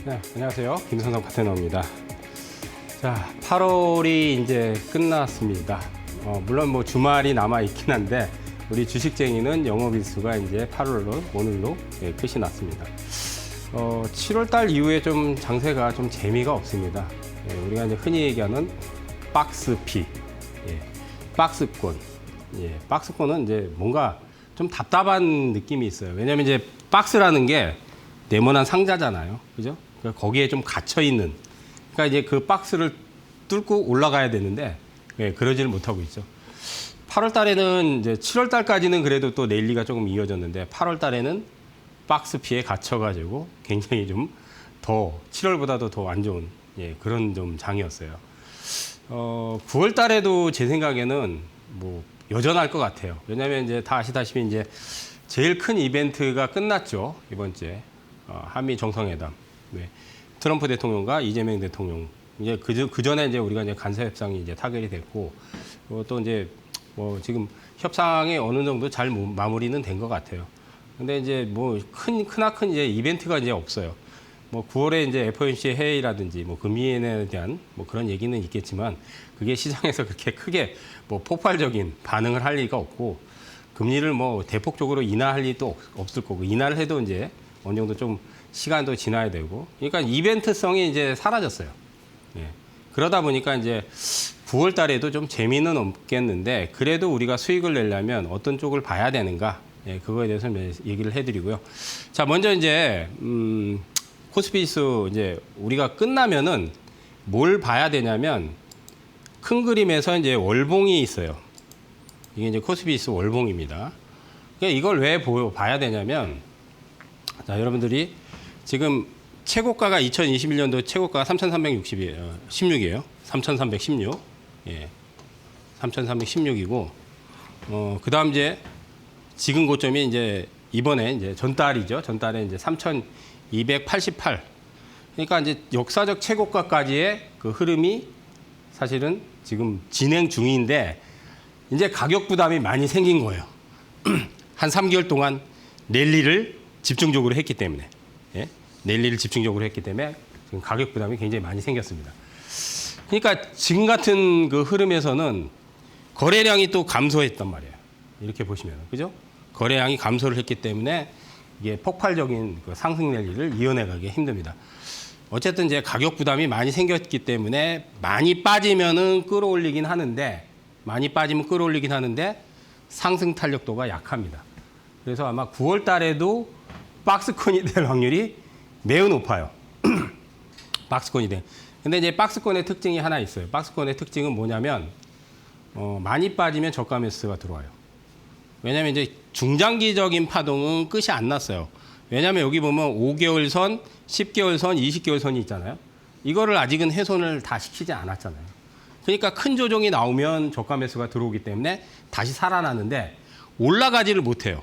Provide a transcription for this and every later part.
네, 안녕하세요. 김선성 파트너입니다. 자, 8월이 이제 끝났습니다. 물론 뭐 주말이 남아 있긴 한데 우리 주식쟁이는 영업일수가 이제 8월로 오늘로 끝이 났습니다. 7월달 이후에 좀 장세가 좀 재미가 없습니다. 우리가 이제 흔히 얘기하는 박스피, 박스권. 박스권은 이제 뭔가 좀 답답한 느낌이 있어요. 왜냐하면 이제 박스라는 게 네모난 상자잖아요, 그죠? 그러니까 거기에 좀 갇혀 있는. 그러니까 이제 그 박스를 뚫고 올라가야 되는데 그러지를 못하고 있죠. 8월 달에는 이제 7월 달까지는 그래도 또 랠리가 조금 이어졌는데 8월 달에는 박스피에 갇혀가지고 굉장히 좀 더 7월보다도 더 안 좋은 그런 좀 장이었어요. 9월 달에도 제 생각에는 뭐 여전할 것 같아요. 왜냐하면 이제 다 아시다시피 이제 제일 큰 이벤트가 끝났죠, 이번 주에. 한미 정상회담. 트럼프 대통령과 이재명 대통령. 이제 그 전에 이제 우리가 이제 간사 협상이 이제 타결이 됐고, 또 이제 뭐 지금 협상이 어느 정도 잘 마무리는 된 것 같아요. 근데 이제 뭐 크나큰 이제 이벤트가 이제 없어요. 뭐 9월에 이제 FOMC 회의라든지 뭐 금리에 대한 뭐 그런 얘기는 있겠지만 그게 시장에서 그렇게 크게 뭐 폭발적인 반응을 할 리가 없고, 금리를 뭐 대폭적으로 인하할 리도 없을 거고, 인하를 해도 이제 어느 정도 좀 시간도 지나야 되고, 그러니까 이벤트성이 이제 사라졌어요. 그러다 보니까 이제 9월 달에도 좀 재미는 없겠는데, 그래도 우리가 수익을 내려면 어떤 쪽을 봐야 되는가, 그거에 대해서 얘기를 해드리고요. 자, 먼저 이제 코스피 지수 이제 우리가 끝나면은 뭘 봐야 되냐면, 큰 그림에서 이제 월봉이 있어요. 이게 이제 코스피 지수 월봉입니다. 그러니까 이걸 왜 봐야 되냐면, 자, 여러분들이 지금 최고가가 2021년도 최고가가 3,316이에요. 3,316. 3,316이고, 그 다음 이제 지금 고점이 이제 이번에 이제 전달이죠. 전달에 이제 3,288. 그러니까 이제 역사적 최고가까지의 그 흐름이 사실은 지금 진행 중인데, 이제 가격 부담이 많이 생긴 거예요. 한 3개월 동안 랠리를 집중적으로 했기 때문에. 랠리를 집중적으로 했기 때문에 지금 가격 부담이 굉장히 많이 생겼습니다. 그러니까 지금 같은 그 흐름에서는 거래량이 또 감소했단 말이에요. 이렇게 보시면, 그죠? 거래량이 감소를 했기 때문에 이게 폭발적인 그 상승 랠리를 이어내가기 힘듭니다. 어쨌든 이제 가격 부담이 많이 생겼기 때문에 많이 빠지면은 끌어올리긴 하는데, 상승 탄력도가 약합니다. 그래서 아마 9월 달에도 박스권이 될 확률이 매우 높아요. 박스권이 돼. 근데 이제 박스권의 특징이 하나 있어요. 박스권의 특징은 뭐냐면, 많이 빠지면 저가 매수가 들어와요. 왜냐면 이제 중장기적인 파동은 끝이 안 났어요. 왜냐면 여기 보면 5개월 선, 10개월 선, 20개월 선이 있잖아요. 이거를 아직은 훼손을 다 시키지 않았잖아요. 그러니까 큰 조정이 나오면 저가 매수가 들어오기 때문에 다시 살아나는데 올라가지를 못해요.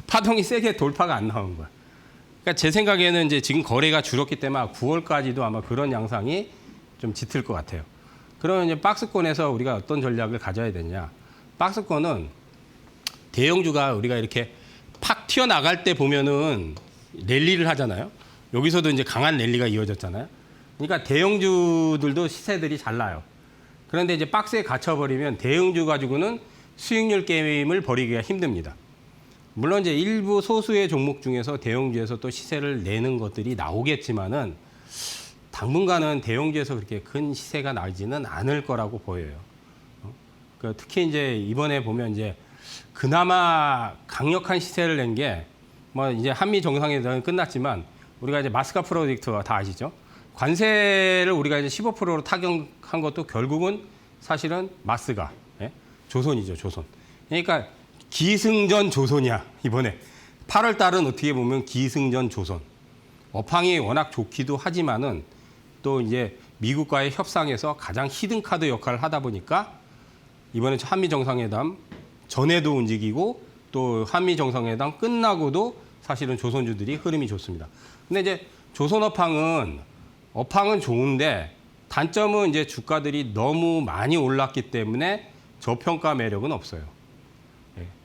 파동이 세게 돌파가 안 나오는 거야. 그러니까 제 생각에는 이제 지금 거래가 줄었기 때문에 9월까지도 아마 그런 양상이 좀 짙을 것 같아요. 그러면 이제 박스권에서 우리가 어떤 전략을 가져야 되냐. 박스권은 대형주가 우리가 이렇게 팍 튀어나갈 때 보면은 랠리를 하잖아요. 여기서도 이제 강한 랠리가 이어졌잖아요. 그러니까 대형주들도 시세들이 잘 나요. 그런데 이제 박스에 갇혀버리면 대형주 가지고는 수익률 게임을 벌이기가 힘듭니다. 물론 이제 일부 소수의 종목 중에서 대형주에서 또 시세를 내는 것들이 나오겠지만은 당분간은 대형주에서 그렇게 큰 시세가 나지는 않을 거라고 보여요. 특히 이제 이번에 보면 이제 그나마 강력한 시세를 낸 게 뭐 이제 한미 정상회담이 끝났지만 우리가 이제 마스카 프로젝트가 다 아시죠? 관세를 우리가 이제 15%로 타격한 것도 결국은 사실은 마스가 조선이죠, 조선. 그러니까 기승전 조선이야, 이번에. 8월 달은 어떻게 보면 기승전 조선. 업황이 워낙 좋기도 하지만은 또 이제 미국과의 협상에서 가장 히든카드 역할을 하다 보니까 이번에 한미 정상회담 전에도 움직이고 또 한미 정상회담 끝나고도 사실은 조선주들이 흐름이 좋습니다. 근데 이제 조선 업황은 좋은데 단점은 이제 주가들이 너무 많이 올랐기 때문에 저평가 매력은 없어요.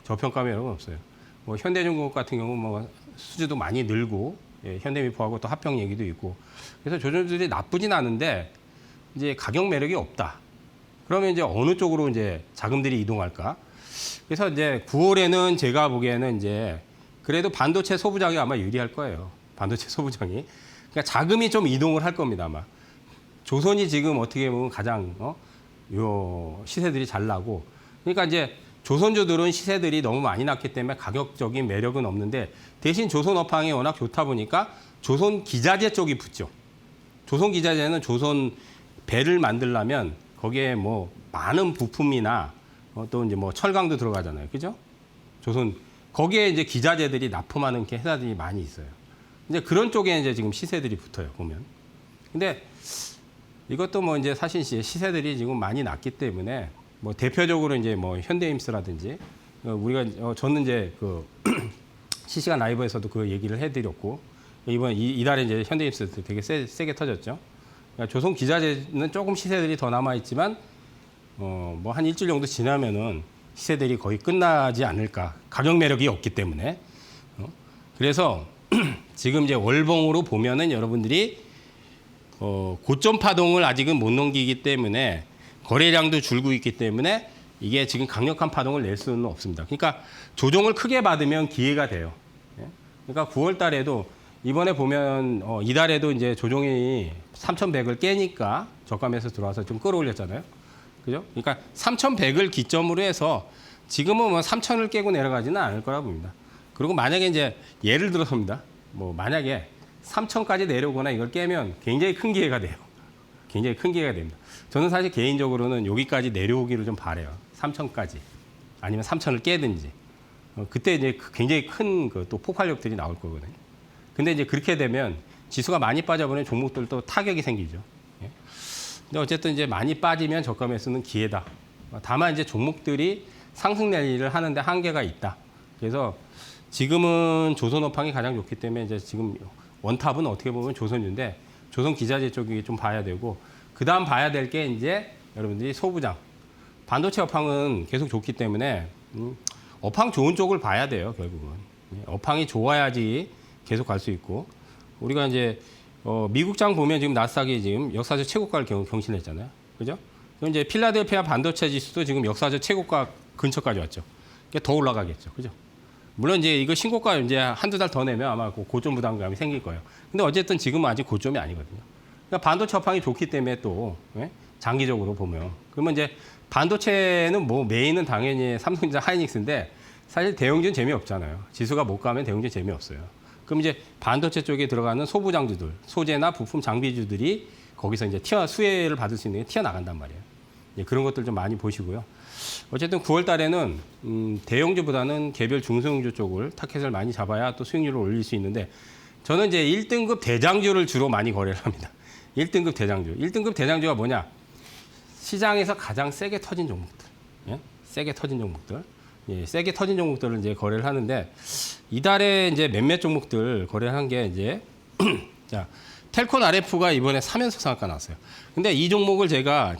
저평가 매력은 없어요. 뭐 현대중공업 같은 경우 뭐 수주도 많이 늘고 예, 현대미포하고 또 합병 얘기도 있고. 그래서 조선주들이 나쁘진 않은데 이제 가격 매력이 없다. 그러면 이제 어느 쪽으로 이제 자금들이 이동할까? 그래서 이제 9월에는 제가 보기에는 이제 그래도 반도체 소부장이 아마 유리할 거예요. 반도체 소부장이. 그러니까 자금이 좀 이동을 할 겁니다, 아마. 조선이 지금 어떻게 보면 가장 요 시세들이 잘 나고. 그러니까 이제 조선주들은 시세들이 너무 많이 났기 때문에 가격적인 매력은 없는데 대신 조선 업황이 워낙 좋다 보니까 조선 기자재 쪽이 붙죠. 조선 기자재는 조선 배를 만들려면 거기에 뭐 많은 부품이나 또 이제 뭐 철강도 들어가잖아요. 그죠? 조선 거기에 이제 기자재들이 납품하는 게 회사들이 많이 있어요. 이제 그런 쪽에 이제 지금 시세들이 붙어요, 보면. 근데 이것도 뭐 이제 사실 시세들이 지금 많이 낮기 때문에 뭐 대표적으로 이제 뭐 현대임스라든지 우리가 저는 이제 그 실시간 라이브에서도 그 얘기를 해드렸고 이번 이달에 이제 현대임스 되게 세게 터졌죠. 그러니까 조선 기자재는 조금 시세들이 더 남아 있지만 뭐 한 일주일 정도 지나면은 시세들이 거의 끝나지 않을까. 가격 매력이 없기 때문에. 그래서 지금 이제 월봉으로 보면은 여러분들이 고점 파동을 아직은 못 넘기기 때문에 거래량도 줄고 있기 때문에 이게 지금 강력한 파동을 낼 수는 없습니다. 그러니까 조정을 크게 받으면 기회가 돼요. 그러니까 9월 달에도 이번에 보면 이달에도 이제 조정이 3,100을 깨니까 저감에서 들어와서 좀 끌어올렸잖아요. 그죠? 그러니까 3,100을 기점으로 해서 지금은 뭐 3,000을 깨고 내려가지는 않을 거라 봅니다. 그리고 만약에 이제 예를 들어서입니다. 뭐 만약에 3,000까지 내려오거나 이걸 깨면 굉장히 큰 기회가 돼요. 굉장히 큰 기회가 됩니다. 저는 사실 개인적으로는 여기까지 내려오기를 좀 바래요. 3,000까지. 아니면 3,000을 깨든지. 그때 이제 굉장히 큰 또 폭발력들이 나올 거거든요. 근데 이제 그렇게 되면 지수가 많이 빠져버리는 종목들도 타격이 생기죠. 예. 근데 어쨌든 이제 많이 빠지면 저가 매수는 기회다. 다만 이제 종목들이 상승 랠리를 하는데 한계가 있다. 그래서 지금은 조선 업황이 가장 좋기 때문에 이제 지금 원탑은 어떻게 보면 조선주인데 조선 기자재 쪽이 좀 봐야 되고 그 다음 봐야 될 게 이제 여러분들이 소부장. 반도체 업황은 계속 좋기 때문에 업황 좋은 쪽을 봐야 돼요, 결국은. 업황이 좋아야지 계속 갈 수 있고 우리가 이제 미국장 보면 지금 나스닥이 지금 역사적 최고가를 경신했잖아요. 그죠? 그럼 이제 필라델피아 반도체 지수도 지금 역사적 최고가 근처까지 왔죠. 그러니까 더 올라가겠죠. 그죠? 물론 이제 이거 신고가 이제 한두 달 더 내면 아마 고점 부담감이 생길 거예요. 근데 어쨌든 지금은 아직 고점이 아니거든요. 그러니까 반도체 업황이 좋기 때문에 또 장기적으로 보면 그러면 이제 반도체는 뭐 메인은 당연히 삼성전자 하이닉스인데 사실 대형주는 재미없잖아요. 지수가 못 가면 대형주 재미없어요. 그럼 이제 반도체 쪽에 들어가는 소부장주들, 소재나 부품 장비주들이 거기서 이제 수혜를 받을 수 있는 게 튀어나간단 말이에요. 그런 것들 좀 많이 보시고요. 어쨌든 9월 달에는 대형주보다는 개별 중소형주 쪽을 타켓을 많이 잡아야 또 수익률을 올릴 수 있는데 저는 이제 1등급 대장주를 주로 많이 거래를 합니다. 1등급 대장주. 1등급 대장주가 뭐냐? 시장에서 가장 세게 터진 종목들. 예? 세게 터진 종목들. 예, 세게 터진 종목들을 이제 거래를 하는데 이달에 이제 몇몇 종목들 거래를 한 게 이제 자, 텔콘 RF가 이번에 3연속 상한가 나왔어요. 근데 이 종목을 제가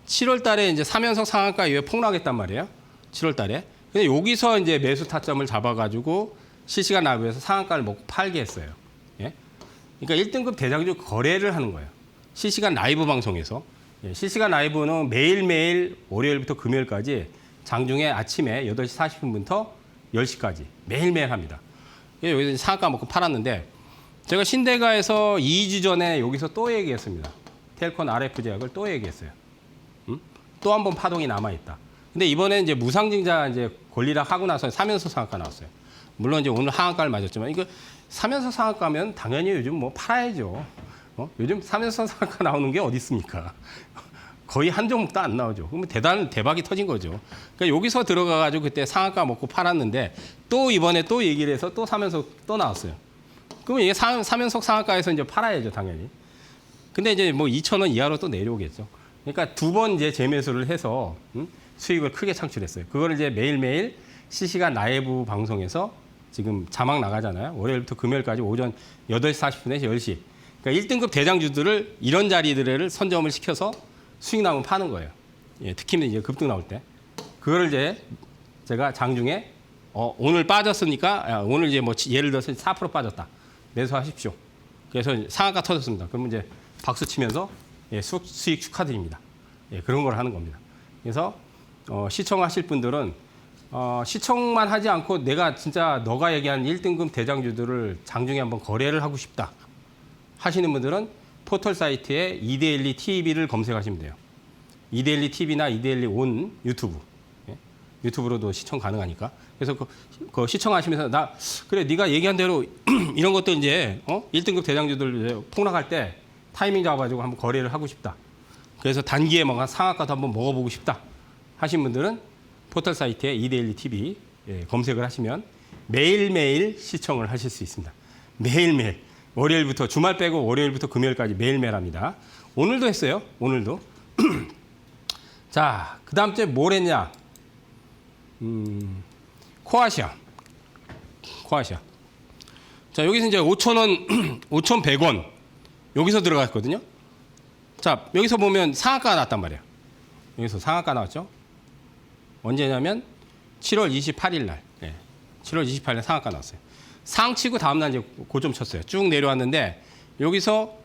7월 달에 이제 3연속 상한가 이후에 폭락했단 말이에요. 7월 달에. 근데 여기서 이제 매수 타점을 잡아가지고 실시간 라이브에서 상한가를 먹고 팔게 했어요. 예? 그러니까 1등급 대장주 거래를 하는 거예요. 실시간 라이브 방송에서. 예, 실시간 라이브는 매일매일 월요일부터 금요일까지 장중에 아침에 8시 40분부터 10시까지 매일매일 합니다. 여기서 상한가 먹고 팔았는데 제가 신대가에서 2주 전에 여기서 또 얘기했습니다. 텔콘 RF 제약을 또 얘기했어요. 또 한 번 파동이 남아있다. 근데 이번에 이제 무상증자 이제 권리락 하고 나서 3연속 상한가 나왔어요. 물론 이제 오늘 하한가를 맞았지만 이거 3연속 상한가면 당연히 요즘 뭐 팔아야죠. 요즘 3연속 상한가 나오는 게 어디 있습니까? 거의 한 종목도 안 나오죠. 그러면 대박이 터진 거죠. 그러니까 여기서 들어가가지고 그때 상한가 먹고 팔았는데 또 이번에 또 얘기를 해서 또 3연속 또 나왔어요. 그러면 이게 3연속 상한가에서 이제 팔아야죠, 당연히. 근데 이제 뭐 2,000원 이하로 또 내려오겠죠. 그러니까 두 번 이제 재매수를 해서 수익을 크게 창출했어요. 그거를 이제 매일매일 실시간 라이브 방송에서 지금 자막 나가잖아요. 월요일부터 금요일까지 오전 8시 40분에서 10시. 그러니까 1등급 대장주들을 이런 자리들을 선점을 시켜서 수익 나면 파는 거예요. 예, 특히 이제 급등 나올 때. 그거를 이제 제가 장중에 오늘 빠졌으니까 오늘 이제 뭐 예를 들어서 4% 빠졌다. 매수하십시오. 그래서 상한가 터졌습니다. 그러면 이제 박수 치면서 예, 수익 축하드립니다. 예, 그런 걸 하는 겁니다. 그래서 시청하실 분들은 시청만 하지 않고 내가 진짜 너가 얘기한 1등급 대장주들을 장중에 한번 거래를 하고 싶다 하시는 분들은 포털 사이트에 이데일리 TV를 검색하시면 돼요. 이데일리 TV나 이데일리 온 유튜브. 예? 유튜브로도 시청 가능하니까. 그래서 그 시청하시면서 그래 네가 얘기한 대로 이런 것도 이제 1등급 대장주들 이제 폭락할 때 타이밍 잡아가지고 한번 거래를 하고 싶다. 그래서 단기에 뭔가 상한가도 한번 먹어보고 싶다 하신 분들은 포털 사이트에 이데일리 TV 검색을 하시면 매일매일 시청을 하실 수 있습니다. 매일매일. 월요일부터 주말 빼고 월요일부터 금요일까지 매일매일 합니다. 오늘도 했어요. 오늘도. 자, 그 다음 주에 뭘 했냐? 코아시아. 자, 여기서 이제 5,000원, 5,100원. 여기서 들어갔거든요. 자, 여기서 보면 상한가가 나왔단 말이에요. 여기서 상한가 나왔죠. 언제냐면 7월 28일 날. 예, 7월 28일 날 상한가 나왔어요. 상치고 다음날 이제 고점 쳤어요. 쭉 내려왔는데 여기서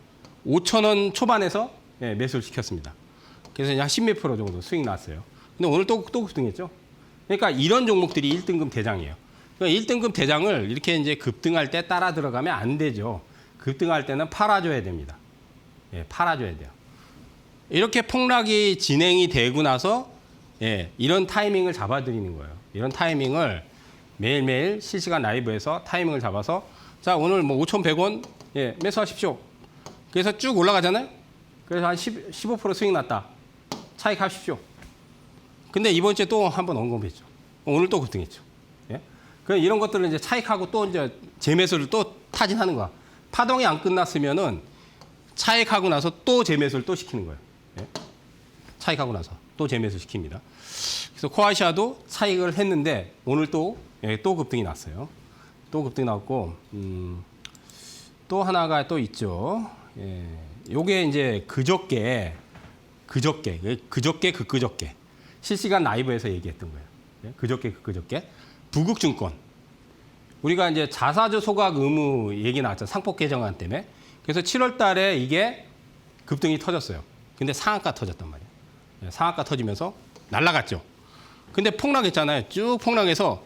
5,000원 초반에서 예, 매수를 시켰습니다. 그래서 한 10몇 프로 정도 수익 났어요. 근데 오늘 또 급등했죠. 그러니까 이런 종목들이 1등급 대장이에요. 그러니까 1등급 대장을 이렇게 이제 급등할 때 따라 들어가면 안 되죠. 급등할 때는 팔아줘야 됩니다. 예, 팔아줘야 돼요. 이렇게 폭락이 진행이 되고 나서 예, 이런 타이밍을 잡아드리는 거예요. 이런 타이밍을 매일매일 실시간 라이브에서 타이밍을 잡아서 자, 오늘 뭐 5,100원 예, 매수하십시오. 그래서 쭉 올라가잖아요. 그래서 한 15% 수익 났다. 차익하십시오. 근데 이번 주에 또 한번 언급했죠. 오늘 또 급등했죠. 예? 그럼 이런 것들을 이제 차익하고 또 이제 재매수를 또 타진하는 거야. 파동이 안 끝났으면은 차익하고 나서 또 재매수를 또 시키는 거예요. 예? 차익하고 나서 또 재매수 시킵니다. 그래서 코아시아도 차익을 했는데 오늘 또 급등이 났어요. 또 급등이 났고 또 하나가 또 있죠. 예. 요게 이제 그저께 실시간 라이브에서 얘기했던 거예요. 예? 그저께 부국증권 우리가 이제 자사주 소각 의무 얘기 나왔죠. 상법 개정안 때문에. 그래서 7월 달에 이게 급등이 터졌어요. 근데 상한가 터졌단 말이에요. 예, 상한가 터지면서 날라갔죠. 근데 폭락했잖아요. 쭉 폭락해서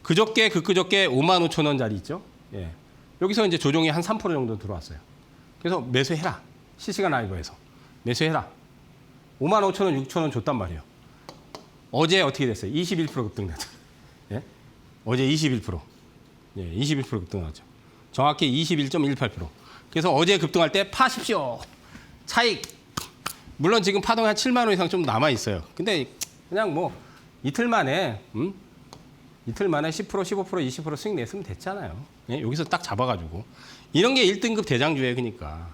그저께 55,000원짜리 있죠. 예. 여기서 이제 조정이 한 3% 정도 들어왔어요. 그래서 매수해라. 실시간 라이브에서 매수해라. 55,000원, 6,000원 줬단 말이에요. 어제 어떻게 됐어요? 21% 급등났죠. 예? 어제 21%. 예, 21% 급등 나왔죠. 정확히 21.18%. 그래서 어제 급등할 때 파십시오. 차익. 물론 지금 파동이 한 7만 원 이상 좀 남아 있어요. 근데 그냥 뭐 이틀 만에 10%, 15%, 20% 수익 냈으면 됐잖아요. 예? 여기서 딱 잡아가지고. 이런 게 1등급 대장주예요. 그러니까.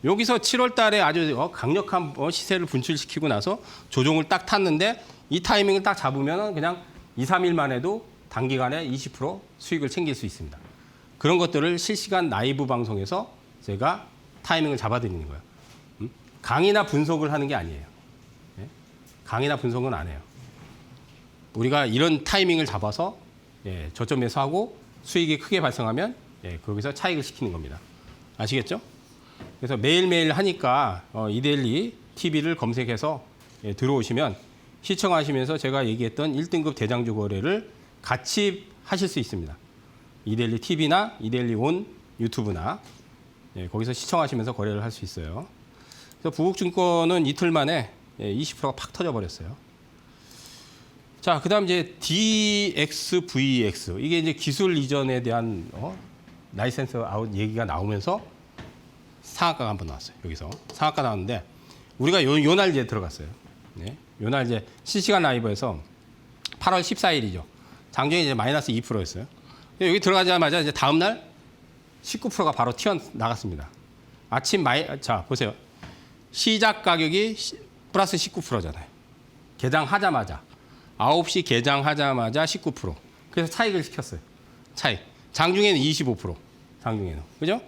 여기서 7월 달에 아주 강력한 시세를 분출시키고 나서 조종을 딱 탔는데 이 타이밍을 딱 잡으면 그냥 2, 3일만 해도 단기간에 20% 수익을 챙길 수 있습니다. 그런 것들을 실시간 라이브 방송에서 제가 타이밍을 잡아드리는 거예요. 강의나 분석을 하는 게 아니에요. 예? 강의나 분석은 안 해요. 우리가 이런 타이밍을 잡아서 예, 저점 매수하고 수익이 크게 발생하면 예, 거기서 차익을 시키는 겁니다. 아시겠죠? 그래서 매일매일 하니까 이데일리 TV를 검색해서 예, 들어오시면 시청하시면서 제가 얘기했던 1등급 대장주 거래를 같이 하실 수 있습니다. 이데일리 TV나 이데일리 온 유튜브나 예, 거기서 시청하시면서 거래를 할 수 있어요. 그래서 부국증권은 이틀 만에 20%가 팍 터져버렸어요. 자, 그다음 이제 DXVX 이게 이제 기술 이전에 대한 라이센스 아웃 얘기가 나오면서 상한가가 한번 나왔어요. 여기서 상한가 나왔는데 우리가 요 날 이제 들어갔어요. 네. 요 날 이제 실시간 라이브에서 8월 14일이죠. 장중에 이제 마이너스 2%였어요. 여기 들어가자마자 이제 다음 날 19%가 바로 튀어 나갔습니다. 자, 보세요. 시작 가격이 플러스 19%잖아요. 개장하자마자 9시 개장하자마자 19%. 그래서 차익을 시켰어요. 차익. 장중에는 25%. 장중에는. 그죠?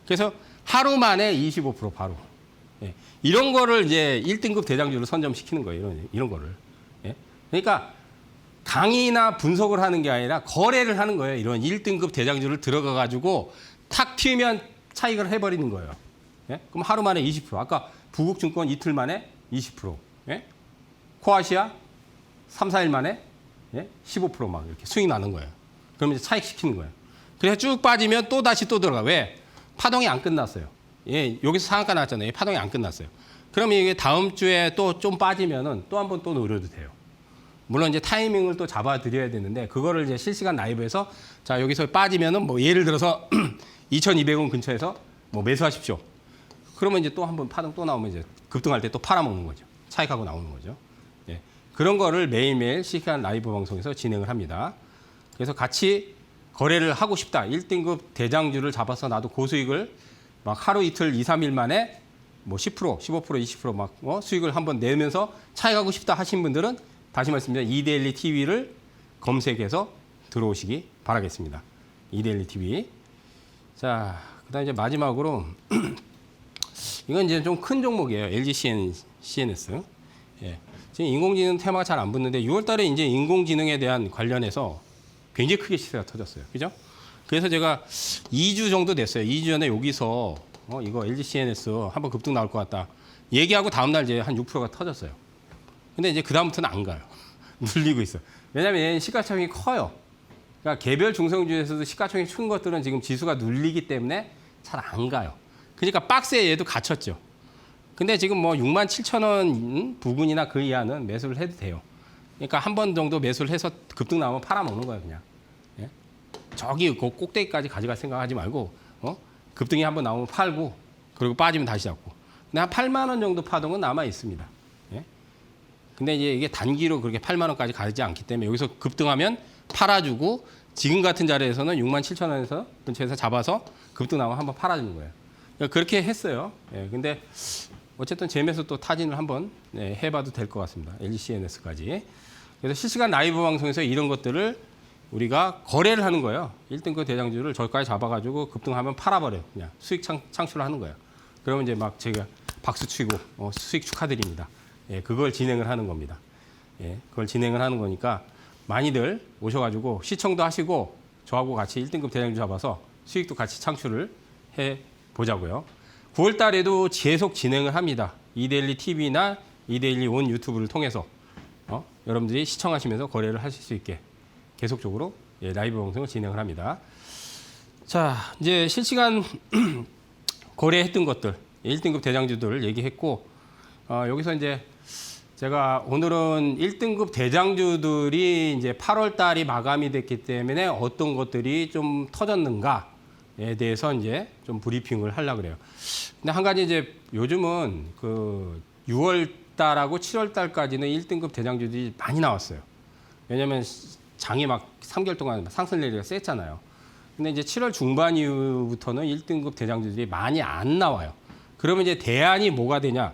그래서 하루 만에 25% 바로. 예. 이런 거를 이제 1등급 대장주로 선점시키는 거예요. 이런 거를. 예. 그러니까 강의나 분석을 하는 게 아니라 거래를 하는 거예요. 이런 1등급 대장주를 들어가 가지고 탁 튀면 차익을 해버리는 거예요. 예? 그럼 하루 만에 20%. 아까 부국증권 이틀 만에 20%. 예? 코아시아 3, 4일 만에 15%막 이렇게 수익 나는 거예요. 그러면 이제 차익 시키는 거예요. 그래서 쭉 빠지면 또 다시 또 들어가. 왜? 파동이 안 끝났어요. 예, 여기서 상한가 나왔잖아요. 파동이 안 끝났어요. 그러면 이게 다음 주에 또 좀 빠지면은 또 한 번 또 노려도 돼요. 물론 이제 타이밍을 또 잡아드려야 되는데 그거를 이제 실시간 라이브에서 자 여기서 빠지면은 뭐 예를 들어서 2,200원 근처에서 뭐 매수하십시오. 그러면 이제 또 한 번 파동 또 나오면 이제 급등할 때 또 팔아먹는 거죠. 차익하고 나오는 거죠. 예. 그런 거를 매일매일 실시간 라이브 방송에서 진행을 합니다. 그래서 같이 거래를 하고 싶다. 1등급 대장주를 잡아서 나도 고수익을 막 하루 이틀 2, 3일 만에 뭐 10%, 15%, 20%막 수익을 한번 내면서 차익하고 싶다 하신 분들은 다시 말씀드리면 이데일리 TV를 검색해서 들어오시기 바라겠습니다. 이데일리 TV. 자, 그다음 이제 마지막으로 이건 이제 좀 큰 종목이에요. LG CNS. 예. 지금 인공지능 테마가 잘 안 붙는데 6월달에 이제 인공지능에 대한 관련해서 굉장히 크게 시세가 터졌어요. 그죠? 그래서 제가 2주 정도 됐어요. 2주 전에 여기서 이거 LG CNS 한번 급등 나올 것 같다. 얘기하고 다음날 이제 한 6%가 터졌어요. 근데 이제 그다음부터는 안 가요. 눌리고 있어요. 왜냐하면 얘는 시가총액이 커요. 그러니까 개별 중성주에서도 시가총액이 큰 것들은 지금 지수가 눌리기 때문에 잘 안 가요. 그러니까 박스에 얘도 갇혔죠. 근데 지금 뭐 67,000원 부근이나 그 이하는 매수를 해도 돼요. 그러니까 한 번 정도 매수를 해서 급등 나오면 팔아먹는 거예요, 그냥. 예? 저기 그 꼭대기까지 가져갈 생각하지 말고 급등이 한 번 나오면 팔고 그리고 빠지면 다시 잡고. 근데 한 8만 원 정도 파동은 남아 있습니다. 예? 근데 이제 이게 단기로 그렇게 8만 원까지 가지 않기 때문에 여기서 급등하면 팔아주고 지금 같은 자리에서는 67,000원에서 근처에서 잡아서 급등 나오면 한번 팔아주는 거예요. 그러니까 그렇게 했어요. 예, 근데 어쨌든 재미에서 또 타진을 한번 해봐도 될 것 같습니다. LG CNS까지. 그래서 실시간 라이브 방송에서 이런 것들을 우리가 거래를 하는 거예요. 1등급 대장주를 저기까지 잡아가지고 급등하면 팔아버려요. 그냥 수익 창출을 하는 거예요. 그러면 이제 막 제가 박수 치고 수익 축하드립니다. 예, 그걸 진행을 하는 겁니다. 예, 그걸 진행을 하는 거니까 많이들 오셔가지고 시청도 하시고 저하고 같이 1등급 대장주 잡아서 수익도 같이 창출을 해보자고요. 9월 달에도 계속 진행을 합니다. 이데일리 TV나 이데일리 온 유튜브를 통해서 여러분들이 시청하시면서 거래를 하실 수 있게 계속적으로 라이브 방송을 진행을 합니다. 자, 이제 실시간 거래했던 것들, 1등급 대장주들 얘기했고 여기서 이제 제가 오늘은 1등급 대장주들이 이제 8월 달이 마감이 됐기 때문에 어떤 것들이 좀 터졌는가에 대해서 이제 좀 브리핑을 하려고 그래요. 근데 한 가지 이제 요즘은 그 6월 달하고 7월 달까지는 1등급 대장주들이 많이 나왔어요. 왜냐면 장이 막 3개월 동안 상승 내리가 셌잖아요. 근데 이제 7월 중반 이후부터는 1등급 대장주들이 많이 안 나와요. 그러면 이제 대안이 뭐가 되냐?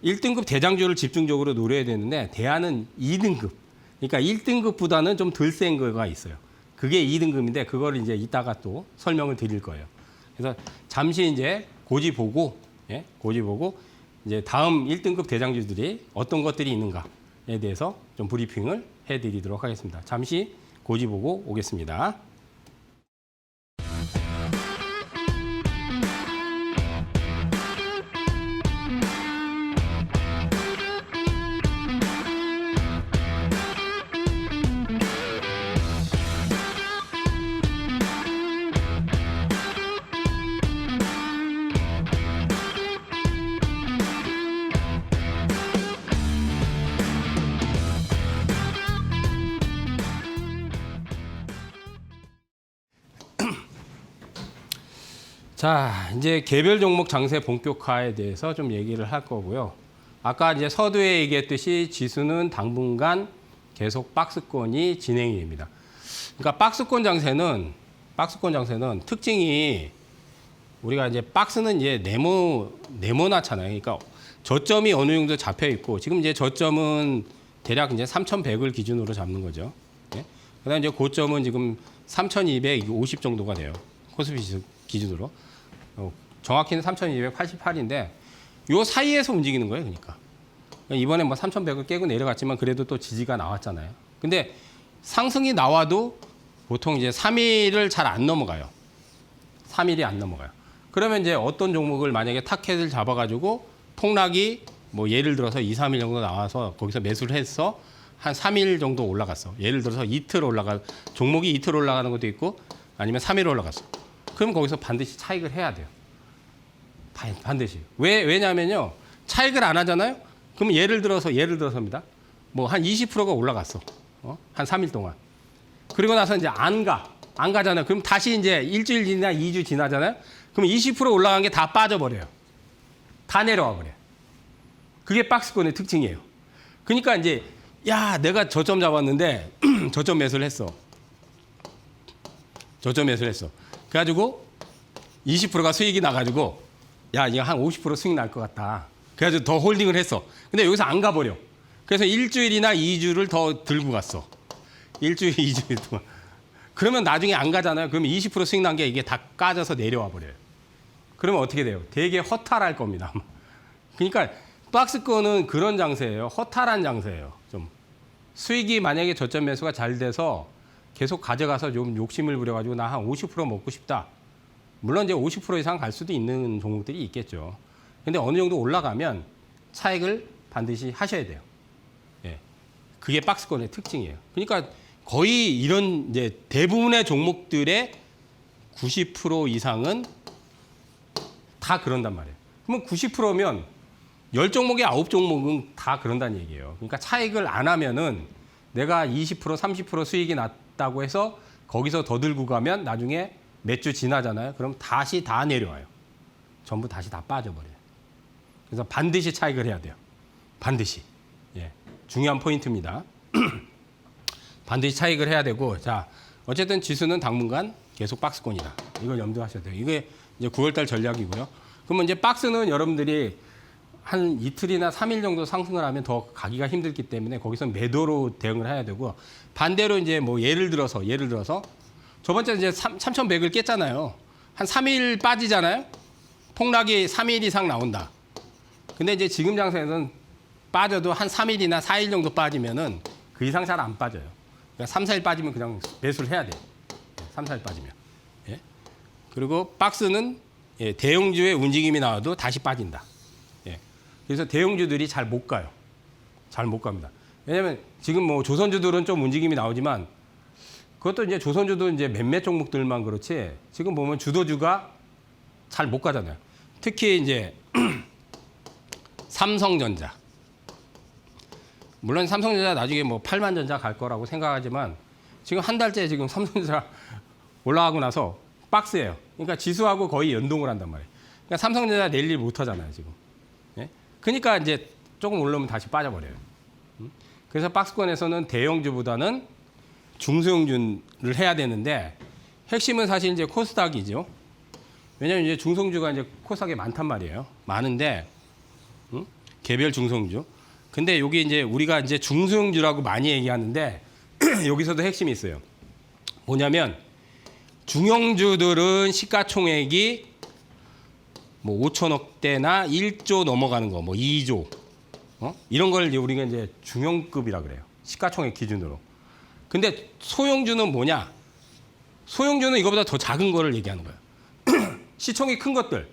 1등급 대장주를 집중적으로 노려야 되는데 대안은 2등급. 그러니까 1등급보다는 좀 덜 센 거가 있어요. 그게 2등급인데 그걸 이제 이따가 또 설명을 드릴 거예요. 그래서 잠시 이제 고지 보고 이제 다음 1등급 대장주들이 어떤 것들이 있는가에 대해서 좀 브리핑을 해드리도록 하겠습니다. 잠시 고지 보고 오겠습니다. 자, 이제 개별 종목 장세 본격화에 대해서 좀 얘기를 할 거고요. 아까 이제 서두에 얘기했듯이 지수는 당분간 계속 박스권이 진행이 됩니다. 그러니까 박스권 장세는 특징이 우리가 이제 박스는 이제 네모나잖아요. 그러니까 저점이 어느 정도 잡혀 있고 지금 이제 저점은 대략 이제 3,100을 기준으로 잡는 거죠. 네? 그다음 이제 고점은 지금 3,250 정도가 돼요. 코스피 지수 기준으로. 정확히는 3,288인데 요 사이에서 움직이는 거예요. 그러니까 이번에 뭐 3,100을 깨고 내려갔지만 그래도 또 지지가 나왔잖아요. 근데 상승이 나와도 보통 이제 3일을 잘 안 넘어가요. 3일이 안 넘어가요. 그러면 이제 어떤 종목을 만약에 타켓을 잡아가지고 폭락이 뭐 예를 들어서 2, 3일 정도 나와서 거기서 매수를 해서 한 3일 정도 올라갔어. 예를 들어서 종목이 이틀 올라가는 것도 있고 아니면 3일 올라갔어. 그럼 거기서 반드시 차익을 해야 돼요. 반드시. 왜냐면요. 차익을 안 하잖아요. 그럼 예를 들어서입니다. 뭐 한 20%가 올라갔어. 한 3일 동안. 그리고 나서 이제 안 가잖아요. 그럼 다시 이제 일주일 지나 2주 지나잖아요. 그럼 20% 올라간 게 다 빠져버려요. 다 내려와 버려요. 그게 박스권의 특징이에요. 그러니까 이제 야, 내가 저점 잡았는데 저점 매수를 했어. 그래가지고 20%가 수익이 나가지고 야, 이거 한 50% 수익 날 것 같다. 그래가지고 더 홀딩을 했어. 근데 여기서 안 가버려. 그래서 일주일이나 2주를 더 들고 갔어. 일주일, 2주일 동안. 그러면 나중에 안 가잖아요. 그러면 20% 수익 난 게 이게 다 까져서 내려와 버려요. 그러면 어떻게 돼요? 되게 허탈할 겁니다. 그러니까 박스권은 그런 장세예요. 허탈한 장세예요. 좀 수익이 만약에 저점 매수가 잘 돼서 계속 가져가서 좀 욕심을 부려가지고 나 한 50% 먹고 싶다. 물론 이제 50% 이상 갈 수도 있는 종목들이 있겠죠. 근데 어느 정도 올라가면 차익을 반드시 하셔야 돼요. 예. 그게 박스권의 특징이에요. 그러니까 거의 이런 이제 대부분의 종목들의 90% 이상은 다 그런단 말이에요. 그러면 90%면 10종목에 9종목은 다 그런다는 얘기예요. 그러니까 차익을 안 하면은 내가 20%, 30% 수익이 났다고 해서 거기서 더 들고 가면 나중에 몇 주 지나잖아요. 그럼 다시 다 내려와요. 전부 다시 다 빠져버려요. 그래서 반드시 차익을 해야 돼요. 반드시. 예. 중요한 포인트입니다. 반드시 차익을 해야 되고, 자, 어쨌든 지수는 당분간 계속 박스권이다. 이걸 염두하셔야 돼요. 이게 이제 9월달 전략이고요. 그러면 이제 박스는 여러분들이 한 이틀이나 3일 정도 상승을 하면 더 가기가 힘들기 때문에 거기서 매도로 대응을 해야 되고, 반대로 이제 뭐 예를 들어서 저번 주에 이제 3,100을 깼잖아요. 한 3일 빠지잖아요. 폭락이 3일 이상 나온다. 근데 이제 지금 장세에는 빠져도 한 3일이나 4일 정도 빠지면은 그 이상 잘 안 빠져요. 그러니까 3, 4일 빠지면 그냥 매수를 해야 돼요. 3, 4일 빠지면. 예. 그리고 박스는 예, 대형주의 움직임이 나와도 다시 빠진다. 예. 그래서 대형주들이 잘 못 가요. 잘 못 갑니다. 왜냐면 지금 뭐 조선주들은 좀 움직임이 나오지만 그것도 이제 조선주도 이제 몇몇 종목들만 그렇지 지금 보면 주도주가 잘 못 가잖아요. 특히 이제 삼성전자. 물론 삼성전자 나중에 뭐 8만전자 갈 거라고 생각하지만 지금 한 달째 지금 삼성전자 올라가고 나서 박스예요. 그러니까 지수하고 거의 연동을 한단 말이에요. 그러니까 삼성전자 내일 일 못 하잖아요, 지금. 예? 그러니까 이제 조금 올라오면 다시 빠져버려요. 그래서 박스권에서는 대형주보다는 중소형주를 해야 되는데 핵심은 사실 이제 코스닥이죠. 왜냐하면 이제 중소형주가 이제 코스닥에 많단 말이에요. 많은데 개별 중소형주. 근데 여기 이제 우리가 이제 중소형주라고 많이 얘기하는데 여기서도 핵심이 있어요. 뭐냐면 중형주들은 시가총액이 뭐 5천억대나 1조 넘어가는 거, 뭐 2조 이런 걸 이제 우리가 이제 중형급이라 그래요. 시가총액 기준으로. 근데 소형주는 뭐냐? 소형주는 이거보다 더 작은 거를 얘기하는 거예요. 시총이 큰 것들.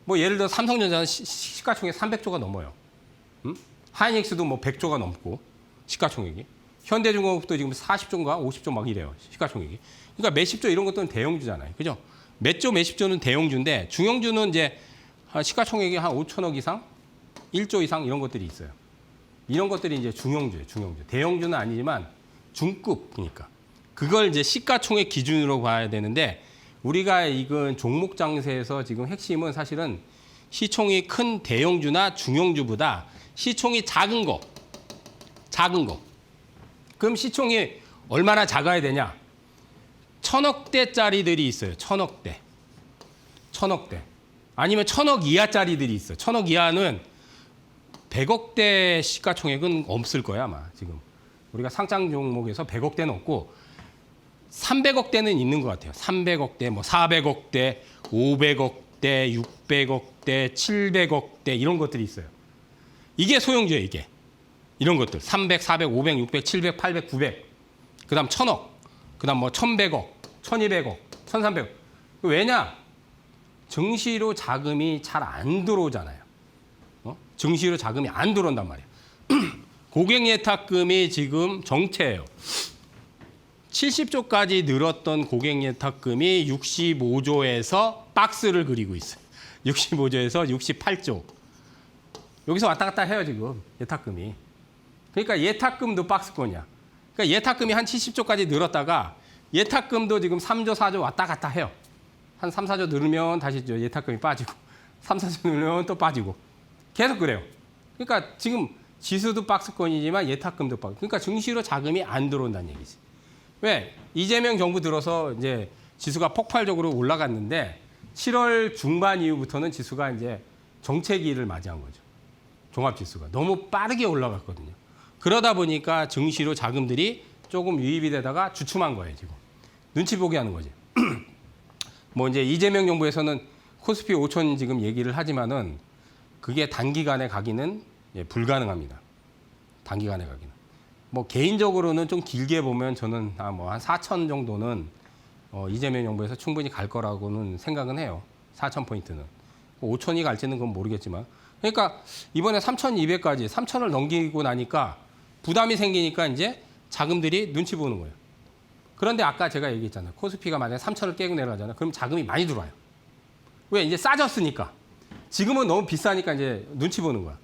뭐 예를 들어 삼성전자는 시가총액 300조가 넘어요. 하이닉스도 뭐 100조가 넘고 시가총액이. 현대중공업도 지금 40조인가 50조 막 이래요. 시가총액이. 그러니까 몇십조 이런 것들은 대형주잖아요. 그죠? 몇십조는 대형주인데 중형주는 이제 시가총액이 한 5천억 이상, 1조 이상 이런 것들이 있어요. 이런 것들이 이제 중형주예요. 중형주. 대형주는 아니지만 중급이니까. 그걸 이제 시가총액 기준으로 봐야 되는데 우리가 이건 종목 장세에서 지금 핵심은 사실은 시총이 큰 대형주나 중형주보다 시총이 작은 거. 그럼 시총이 얼마나 작아야 되냐? 1,000억대짜리들이 있어요. 1,000억대. 아니면 1,000억 이하짜리들이 있어요. 1,000억 이하는 100억대 시가총액은 없을 거야 아마 지금. 우리가 상장 종목에서 100억대는 없고 300억대는 있는 것 같아요. 300억대, 뭐 400억대, 500억대, 600억대, 700억대 이런 것들이 있어요. 이게 소형주예요, 이게. 이런 것들. 300, 400, 500, 600, 700, 800, 900. 그다음 1,000억. 그다음 뭐 1,100억, 1,200억, 1,300억. 왜냐? 증시로 자금이 잘 안 들어오잖아요. 증시로 자금이 안 들어온단 말이에요. 고객예탁금이 지금 정체예요. 70조까지 늘었던 고객예탁금이 65조에서 박스를 그리고 있어요. 65조에서 68조. 여기서 왔다 갔다 해요, 지금 예탁금이. 그러니까 예탁금도 박스권이야. 그러니까 예탁금이 한 70조까지 늘었다가 예탁금도 지금 3조, 4조 왔다 갔다 해요. 한 3, 4조 늘으면 다시 예탁금이 빠지고 3, 4조 늘으면 또 빠지고 계속 그래요. 그러니까 지금 지수도 박스권이지만 예탁금도 박스. 그러니까 증시로 자금이 안 들어온다는 얘기지. 왜? 이재명 정부 들어서 이제 지수가 폭발적으로 올라갔는데 7월 중반 이후부터는 지수가 이제 정체기를 맞이한 거죠. 종합지수가 너무 빠르게 올라갔거든요. 그러다 보니까 증시로 자금들이 조금 유입이 되다가 주춤한 거예요, 지금. 눈치 보게 하는 거지. 뭐 이제 이재명 정부에서는 코스피 5천 지금 얘기를 하지만은 그게 단기간에 가기는 불가능합니다. 단기간에 가기는. 뭐 개인적으로는 좀 길게 보면 저는 뭐 한 4천 정도는 이재명 정부에서 충분히 갈 거라고는 생각은 해요. 4천 포인트는. 5천이 갈지는 그건 모르겠지만. 그러니까 이번에 3,200까지 3천을 넘기고 나니까 부담이 생기니까 이제 자금들이 눈치 보는 거예요. 그런데 아까 제가 얘기했잖아요. 코스피가 만약에 3천을 깨고 내려가잖아요. 그럼 자금이 많이 들어와요. 왜? 이제 싸졌으니까. 지금은 너무 비싸니까 이제 눈치 보는 거야.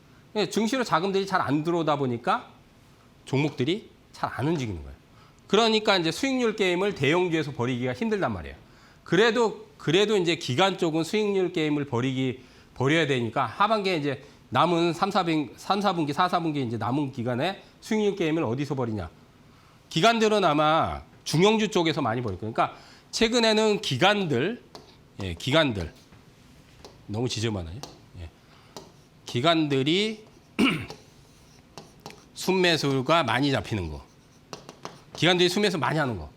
증시로 자금들이 잘 안 들어오다 보니까 종목들이 잘 안 움직이는 거예요. 그러니까 이제 수익률 게임을 대형주에서 벌이기가 힘들단 말이에요. 그래도 이제 기간 쪽은 수익률 게임을 벌여야 되니까 하반기에 이제 남은 3, 4분기, 4, 4분기 이제 남은 기간에 수익률 게임을 어디서 벌이냐. 기관들은 아마 중형주 쪽에서 많이 벌일 거예요. 그러니까 최근에는 기관들 너무 지저분하네요. 기관들이 순매수가 많이 잡히는 거. 기관들이 순매수 많이 하는 거.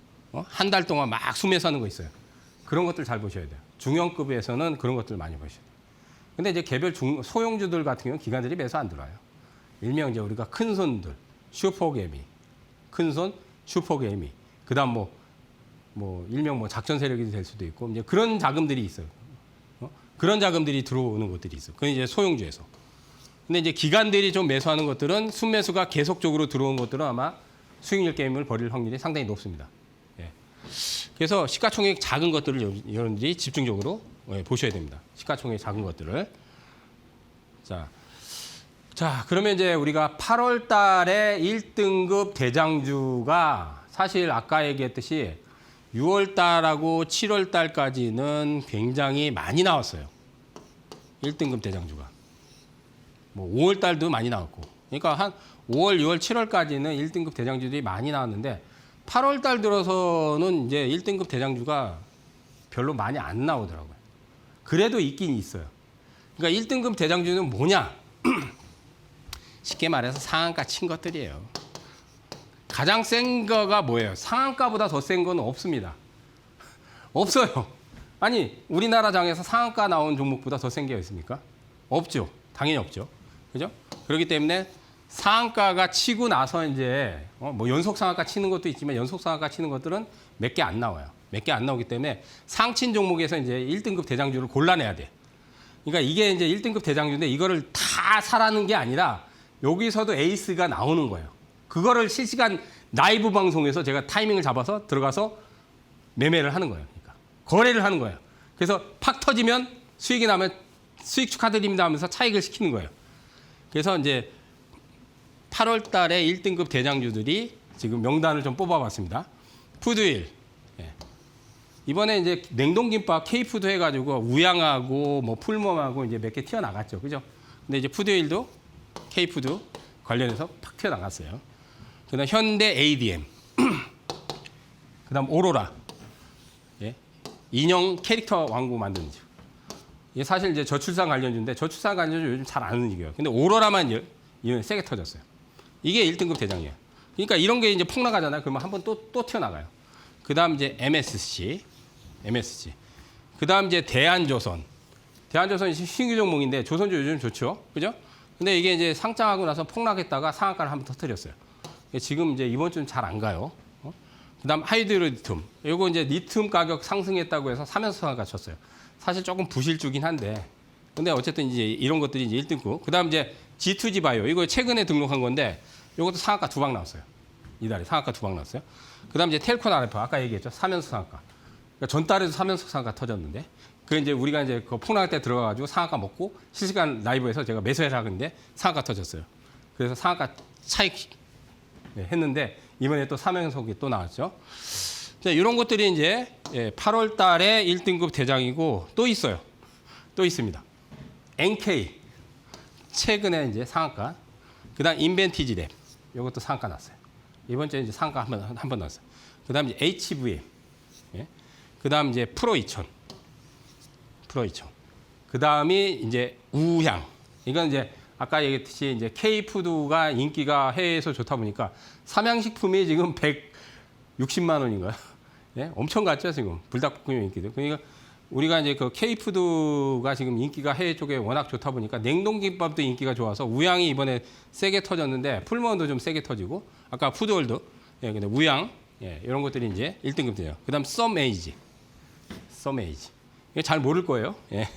한 달 동안 막 순매수 하는 거 있어요. 그런 것들 잘 보셔야 돼요. 중형급에서는 그런 것들 많이 보셔야 돼요. 근데 이제 개별 소형주들 같은 경우는 기관들이 매수 안 들어와요. 일명 이제 우리가 큰 손들, 슈퍼개미, 큰 손, 슈퍼개미. 그다음 뭐 일명 뭐 작전 세력이 될 수도 있고 이제 그런 자금들이 있어요. 그런 자금들이 들어오는 것들이 있어요. 그건 이제 소형주에서. 근데 이제 기관들이 좀 매수하는 것들은 순매수가 계속적으로 들어온 것들은 아마 수익률 게임을 벌일 확률이 상당히 높습니다. 예. 그래서 시가총액 작은 것들을 여러분들이 집중적으로 보셔야 됩니다. 시가총액 작은 것들을. 자, 그러면 이제 우리가 8월 달에 1등급 대장주가 사실 아까 얘기했듯이 6월 달하고 7월 달까지는 굉장히 많이 나왔어요. 1등급 대장주가. 뭐 5월 달도 많이 나왔고. 그러니까 한 5월, 6월, 7월까지는 1등급 대장주들이 많이 나왔는데 8월 달 들어서는 이제 1등급 대장주가 별로 많이 안 나오더라고요. 그래도 있긴 있어요. 그러니까 1등급 대장주는 뭐냐? 쉽게 말해서 상한가 친 것들이에요. 가장 센 거가 뭐예요? 상한가보다 더 센 건 없습니다. 없어요. 아니, 우리나라 장에서 상한가 나온 종목보다 더 센 게 있습니까? 없죠. 당연히 없죠. 그죠? 그렇기 때문에 상한가가 치고 나서 이제 뭐 연속 상한가 치는 것도 있지만 연속 상한가 치는 것들은 몇 개 안 나와요. 몇 개 안 나오기 때문에 상친 종목에서 이제 1등급 대장주를 골라내야 돼. 그러니까 이게 이제 1등급 대장주인데 이거를 다 사라는 게 아니라 여기서도 에이스가 나오는 거예요. 그거를 실시간 라이브 방송에서 제가 타이밍을 잡아서 들어가서 매매를 하는 거예요. 그러니까 거래를 하는 거예요. 그래서 팍 터지면 수익이 나면 수익 축하드립니다 하면서 차익을 시키는 거예요. 그래서 이제 8월 달에 1등급 대장주들이 지금 명단을 좀 뽑아봤습니다. 푸드윌. 이번에 이제 냉동김밥 K푸드 해가지고 우양하고 뭐 풀mom하고 이제 몇 개 튀어나갔죠. 그죠? 근데 이제 푸드윌도 K푸드 관련해서 팍 튀어나갔어요. 그 다음 현대 ADM. 그 다음 오로라. 인형 캐릭터 왕국 만드는 집. 이게 사실 이제 저출산 관련주인데 저출산 관련주 요즘 잘 안 움직여요. 근데 오로라만 세게 터졌어요. 이게 1등급 대장이에요. 그러니까 이런 게 이제 폭락하잖아요. 그러면 한번 또 튀어나가요. 그 다음 이제 MSG. 그 다음 이제 대한조선. 대한조선이 신규 종목인데 조선주 요즘 좋죠. 그죠? 근데 이게 이제 상장하고 나서 폭락했다가 상한가를 한번 터뜨렸어요. 지금 이제 이번 주는 잘 안 가요. 그다음 하이드로 리튬. 요거 이제 리튬 가격 상승했다고 해서 사면서 상한가 쳤어요. 사실 조금 부실주긴 한데. 근데 어쨌든 이제 이런 것들이 이제 1등급. 그다음 이제 G2G 바이오. 이거 최근에 등록한 건데 요것도 상한가 2방 나왔어요. 이달에 상한가 2방 나왔어요. 그다음 이제 텔콘 RF 아까 얘기했죠. 사면서 상한가. 그러니까 전달에도 사면서 상한가 터졌는데 그 이제 우리가 이제 그 폭락할 때 들어가가지고 상한가 먹고 실시간 라이브에서 제가 매수해라 하는데 상한가 터졌어요. 그래서 상한가 차익 했는데 이번에 또 사면석이 또 나왔죠. 자, 이런 것들이 이제 8월 달에 1등급 대장이고 또 있어요. 또 있습니다. NK 최근에 이제 상한가. 그다음 인벤티지 랩 이것도 상한가 났어요. 이번 주에 이제 상한가 한 번 났어요. 그다음 이제 HVM. 예. 그다음 이제 프로 2000. 그다음이 이제 우향. 이건 이제 아까 얘기했듯이 이제 K푸드가 인기가 해외에서 좋다 보니까 삼양식품이 지금 160만 원인가요? 예? 엄청 갔죠, 지금. 불닭볶음면 인기도. 그러니까 우리가 이제 그 K푸드가 지금 인기가 해외 쪽에 워낙 좋다 보니까 냉동김밥도 인기가 좋아서 우양이 이번에 세게 터졌는데 풀무원도 좀 세게 터지고 아까 푸드월드, 예, 근데 우양, 예, 이런 것들이 이제 1등급 돼요. 그다음 썸에이지. 이거 잘 모를 거예요. 예.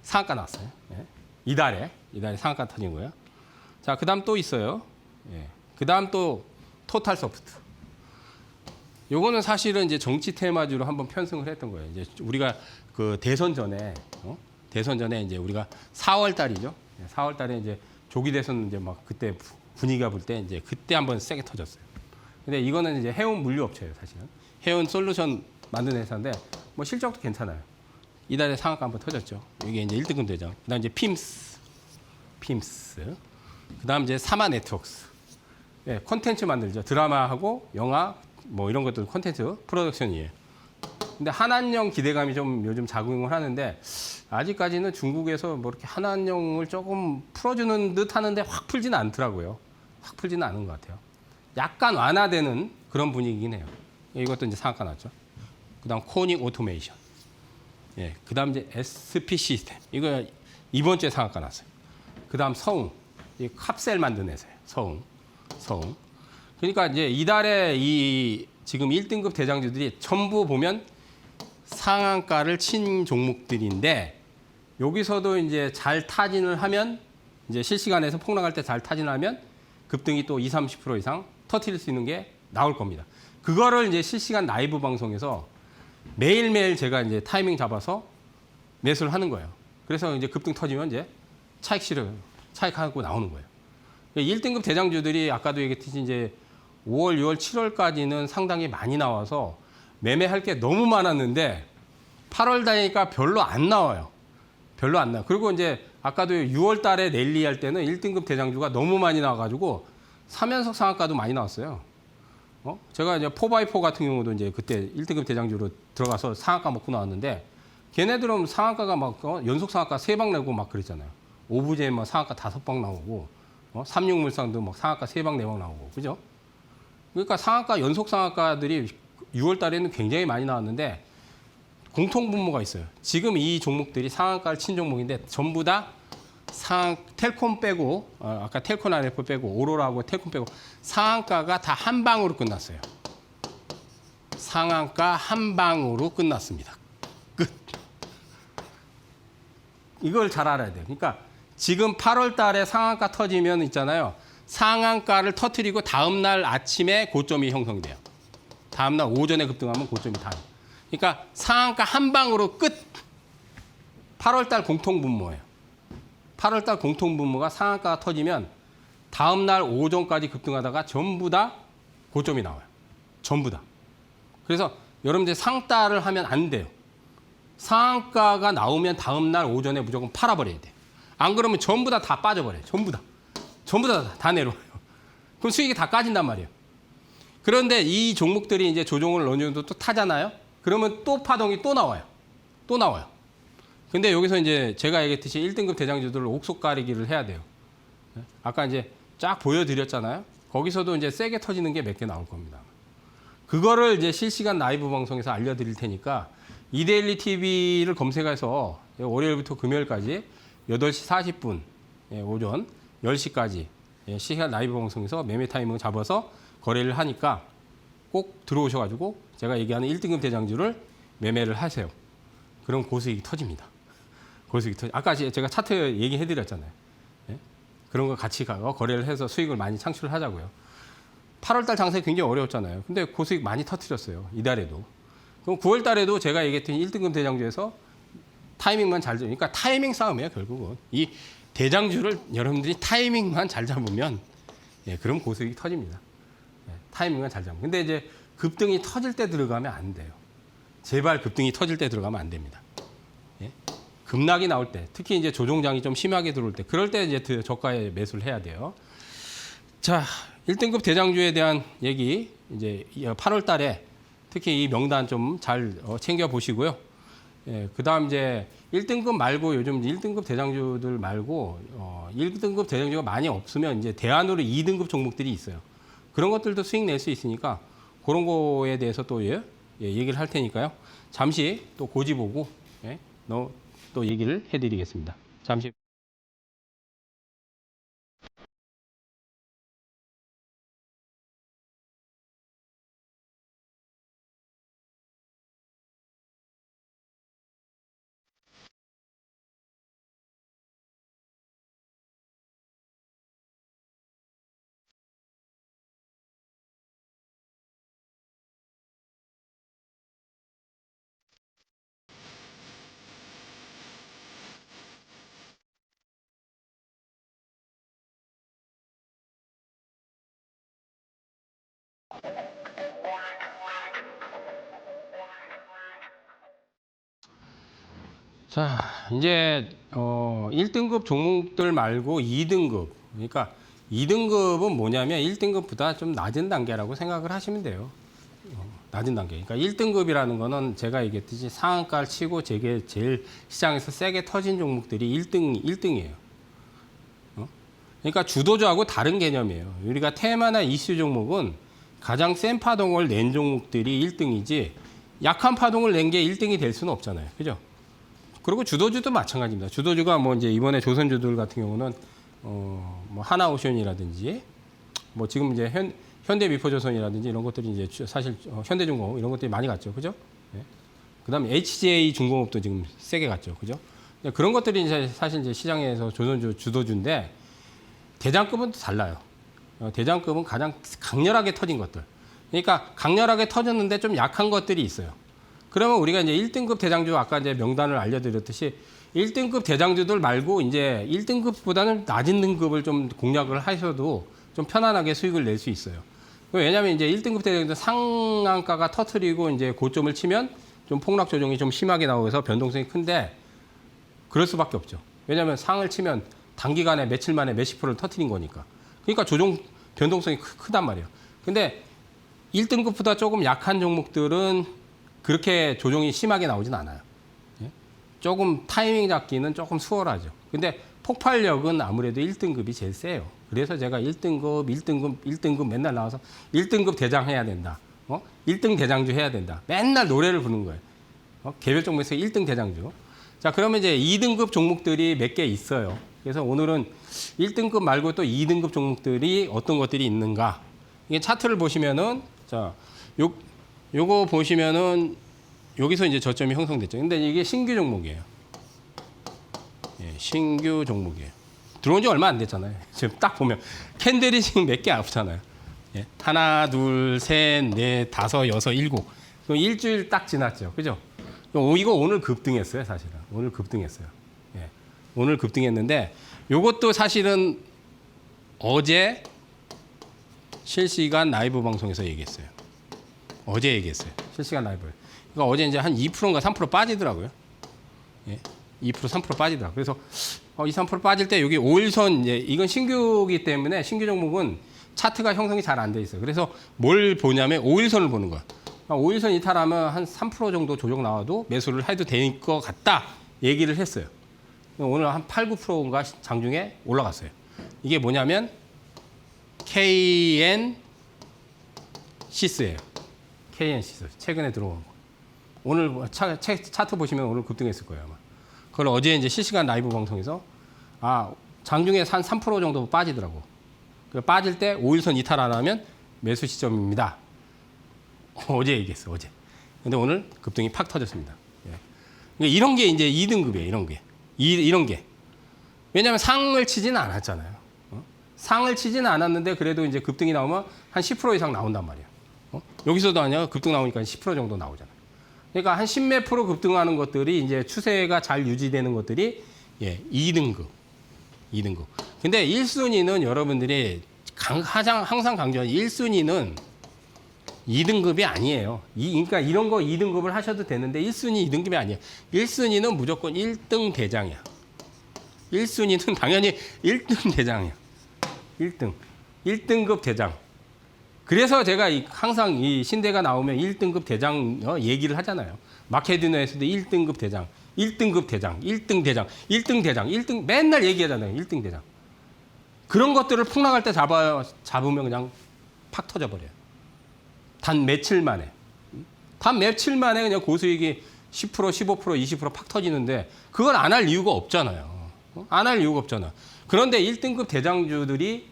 상한가 났어요. 예. 이달에 상한가 터진 거예요. 자, 그다음 또 있어요. 예. 그다음 또 토탈 소프트. 요거는 사실은 이제 정치 테마주로 한번 편승을 했던 거예요. 이제 우리가 그 대선 전에 이제 우리가 4월 달이죠. 4월 달에 이제 조기 대선 이제 막 그때 분위기가 불 때 이제 그때 한번 세게 터졌어요. 근데 이거는 이제 해운 물류 업체예요, 사실은. 해운 솔루션 만드는 회사인데 뭐 실적도 괜찮아요. 이달에 상한가 한번 터졌죠. 이게 이제 1등급 대장. 그다음 이제 핌스. 그다음 이제 사마 네트워크스. 예, 콘텐츠 만들죠. 드라마하고 영화 뭐 이런 것들 콘텐츠 프로덕션이에요. 근데 한한령 기대감이 좀 요즘 작용을 하는데 아직까지는 중국에서 뭐 이렇게 한한령을 조금 풀어주는 듯 하는데 확 풀지는 않더라고요. 확 풀지는 않은 것 같아요. 약간 완화되는 그런 분위기긴 해요. 이것도 이제 상한가 났죠. 그다음 코닉 오토메이션. 예, 그다음 이제 SP 시스템. 이거 이번 주에 상한가 났어요. 그다음 서웅. 이 캅셀 만드는 회사예요. 서웅. 그러니까 이제 이달에 이 지금 1등급 대장주들이 전부 보면 상한가를 친 종목들인데 여기서도 이제 잘 타진을 하면 이제 실시간에서 폭락할 때 잘 타진을 하면 급등이 또 20, 30% 이상 터뜨릴 수 있는 게 나올 겁니다. 그거를 이제 실시간 라이브 방송에서 매일매일 제가 이제 타이밍 잡아서 매수를 하는 거예요. 그래서 이제 급등 터지면 이제 차익하고 나오는 거예요. 1등급 대장주들이 아까도 얘기했듯이 이제 5월, 6월, 7월까지는 상당히 많이 나와서 매매할 게 너무 많았는데 8월 달이니까 별로 안 나와요. 그리고 이제 아까도 6월 달에 랠리 할 때는 1등급 대장주가 너무 많이 나와가지고 삼연석 상한가도 많이 나왔어요. 제가 이제 4x4 같은 경우도 이제 그때 1등급 대장주로 들어가서 상한가 먹고 나왔는데 걔네들은 상한가가 막 연속 상한가 3방 내고 막 그랬잖아요. 오브제에 막 상한가 5방 나오고 36물상도 막 상한가 3방 4방 나오고 그죠? 그러니까 상한가 연속 상한가들이 6월 달에는 굉장히 많이 나왔는데 공통 분모가 있어요. 지금 이 종목들이 상한가를 친 종목인데 전부 다 텔콤 빼고 아까 텔콘 RF 빼고 오로라하고 텔콤 빼고 상한가가 다 한 방으로 끝났어요. 상한가 한 방으로 끝났습니다. 끝. 이걸 잘 알아야 돼요. 그러니까 지금 8월 달에 상한가 터지면 있잖아요. 상한가를 터뜨리고 다음 날 아침에 고점이 형성돼요. 다음 날 오전에 급등하면 고점이 다. 그러니까 상한가 한 방으로 끝. 8월 달 공통 분모예요. 8월 달 공통 분모가 상한가가 터지면 다음 날 오전까지 급등하다가 전부 다 고점이 나와요. 전부 다. 그래서 여러분들 상따를 하면 안 돼요. 상한가가 나오면 다음 날 오전에 무조건 팔아버려야 돼요. 안 그러면 전부 다 빠져버려요. 전부 다 내려와요. 그럼 수익이 다 까진단 말이에요. 그런데 이 종목들이 이제 조정을 어느 정도 또 타잖아요. 그러면 또 파동이 또 나와요. 근데 여기서 이제 제가 얘기했듯이 1등급 대장주들을 옥석 가리기를 해야 돼요. 아까 이제 쫙 보여드렸잖아요. 거기서도 이제 세게 터지는 게 몇 개 나올 겁니다. 그거를 이제 실시간 라이브 방송에서 알려드릴 테니까 이데일리 TV를 검색해서 월요일부터 금요일까지 8시 40분 오전 10시까지 실시간 라이브 방송에서 매매 타이밍을 잡아서 거래를 하니까 꼭 들어오셔가지고 제가 얘기하는 1등급 대장주를 매매를 하세요. 그럼 고수익이 터집니다. 고수익이 아까 제가 차트 얘기해드렸잖아요. 예? 그런 거 같이 거래를 해서 수익을 많이 창출을 하자고요. 8월달 장사가 굉장히 어려웠잖아요. 근데 고수익 많이 터뜨렸어요. 이달에도. 그럼 9월달에도 제가 얘기했던 1등급 대장주에서 타이밍만 잘 잡으면, 그러니까 타이밍 싸움이에요, 결국은. 이 대장주를 여러분들이 타이밍만 잘 잡으면, 예, 그럼 고수익이 터집니다. 예, 타이밍만 잘 잡으면. 근데 이제 급등이 터질 때 들어가면 안 돼요. 제발 급등이 터질 때 들어가면 안 됩니다. 예? 급락이 나올 때, 특히 이제 조종장이 좀 심하게 들어올 때, 그럴 때 이제 저가에 매수를 해야 돼요. 자, 1등급 대장주에 대한 얘기, 이제 8월 달에 특히 이 명단 좀 잘 챙겨 보시고요. 예, 그 다음 이제 1등급 말고 요즘 1등급 대장주들 말고 1등급 대장주가 많이 없으면 이제 대안으로 2등급 종목들이 있어요. 그런 것들도 수익 낼 수 있으니까 그런 거에 대해서 또 얘기를 할 테니까요. 잠시 또 고지 보고 또 얘기를 해드리겠습니다. 잠시. 자, 이제 1등급 종목들 말고 2등급. 그러니까 2등급은 뭐냐면 1등급보다 좀 낮은 단계라고 생각을 하시면 돼요. 낮은 단계. 그러니까 1등급이라는 거는 제가 얘기했듯이 상한가를 치고 제일 시장에서 세게 터진 종목들이 1등이에요. 그러니까 주도주하고 다른 개념이에요. 우리가 테마나 이슈 종목은 가장 센 파동을 낸 종목들이 1등이지 약한 파동을 낸 게 1등이 될 수는 없잖아요. 그죠? 그리고 주도주도 마찬가지입니다. 주도주가 뭐 이제 이번에 조선주들 같은 경우는 뭐 하나오션이라든지 뭐 지금 이제 현대미포조선이라든지 이런 것들이 이제 사실 현대중공업 이런 것들이 많이 갔죠. 그죠? 네. 그다음에 HJ 중공업도 지금 세게 갔죠. 그죠? 그런 것들이 이제 사실 이제 시장에서 조선주 주도주인데 대장급은 또 달라요. 대장급은 가장 강렬하게 터진 것들. 그러니까 강렬하게 터졌는데 좀 약한 것들이 있어요. 그러면 우리가 이제 1등급 대장주 아까 이제 명단을 알려드렸듯이 1등급 대장주들 말고 이제 1등급보다는 낮은 등급을 좀 공략을 하셔도 좀 편안하게 수익을 낼 수 있어요. 왜냐하면 이제 1등급 대장주 상한가가 터트리고 이제 고점을 치면 좀 폭락 조정이 좀 심하게 나오면서 변동성이 큰데 그럴 수밖에 없죠. 왜냐하면 상을 치면 단기간에 며칠 만에 몇십 프로를 터트린 거니까. 그러니까 조정 변동성이 크단 말이에요. 근데 1등급보다 조금 약한 종목들은 그렇게 조정이 심하게 나오진 않아요. 예? 조금 타이밍 잡기는 조금 수월하죠. 근데 폭발력은 아무래도 1등급이 제일 세요. 그래서 제가 1등급 맨날 나와서 1등급 대장 해야 된다. 1등 대장주 해야 된다. 맨날 노래를 부르는 거예요. 개별 종목에서 1등 대장주. 자, 그러면 이제 2등급 종목들이 몇 개 있어요. 그래서 오늘은 1등급 말고 또 2등급 종목들이 어떤 것들이 있는가. 이게 차트를 보시면은, 자, 요거 보시면은 여기서 이제 저점이 형성됐죠. 근데 이게 신규 종목이에요. 예, 신규 종목이에요. 들어온 지 얼마 안 됐잖아요. 지금 딱 보면 캔들이 지금 몇 개 없잖아요. 예, 하나, 둘, 셋, 넷, 다섯, 여섯, 일곱. 그럼 일주일 딱 지났죠. 그죠? 이거 오늘 급등했어요, 사실은. 오늘 급등했어요. 예, 오늘 급등했는데 요것도 사실은 어제 실시간 라이브 방송에서 얘기했어요. 어제 얘기했어요. 실시간 라이브. 그러니까 어제 이제 한 2%인가 3% 빠지더라고요. 예, 2%, 3% 빠지더라고요. 그래서 2, 3% 빠질 때 여기 5일선, 이제 이건 신규이기 때문에 신규 종목은 차트가 형성이 잘 안 돼 있어요. 그래서 뭘 보냐면 5일선을 보는 거야. 5일선 이탈하면 한 3% 정도 조정 나와도 매수를 해도 될 것 같다 얘기를 했어요. 오늘 한 8, 9%인가 장중에 올라갔어요. 이게 뭐냐면 KN시스예요. KN시스. 최근에 들어온 거. 오늘 차트 보시면 오늘 급등했을 거예요, 아마. 그걸 어제 이제 실시간 라이브 방송에서 장중에 한 3% 정도 빠지더라고. 빠질 때 5일선 이탈 안 하면 매수 시점입니다. 어제 얘기했어, 어제. 근데 오늘 급등이 팍 터졌습니다. 예. 그러니까 이런 게 이제 2등급이에요, 이런 게. 이런 게. 왜냐하면 상을 치지는 않았잖아요. 상을 치지는 않았는데 그래도 이제 급등이 나오면 한 10% 이상 나온단 말이에요. 여기서도 아니야, 급등 나오니까 10% 정도 나오잖아요. 그러니까 한 10몇 프로 급등하는 것들이 이제 추세가 잘 유지되는 것들이 예, 2등급. 2등급. 근데 1순위는 여러분들이 항상 강조하는 1순위는 2등급이 아니에요. 그러니까 이런 거 2등급을 하셔도 되는데 1순위 2등급이 아니에요. 1순위는 무조건 1등 대장이야. 1순위는 당연히 1등 대장이야. 1등. 1등급 대장. 그래서 제가 항상 이 신대가 나오면 1등급 대장 얘기를 하잖아요. 마케드너에서도 1등급 대장, 1등급 대장, 1등 대장, 1등 대장, 1등 맨날 얘기하잖아요. 1등 대장. 그런 것들을 폭락할 때 잡으면 그냥 팍 터져버려요. 단 며칠 만에. 단 며칠 만에 그냥 고수익이 10%, 15%, 20%팍 터지는데 그걸 안 할 이유가 없잖아요. 안 할 이유가 없잖아. 그런데 1등급 대장주들이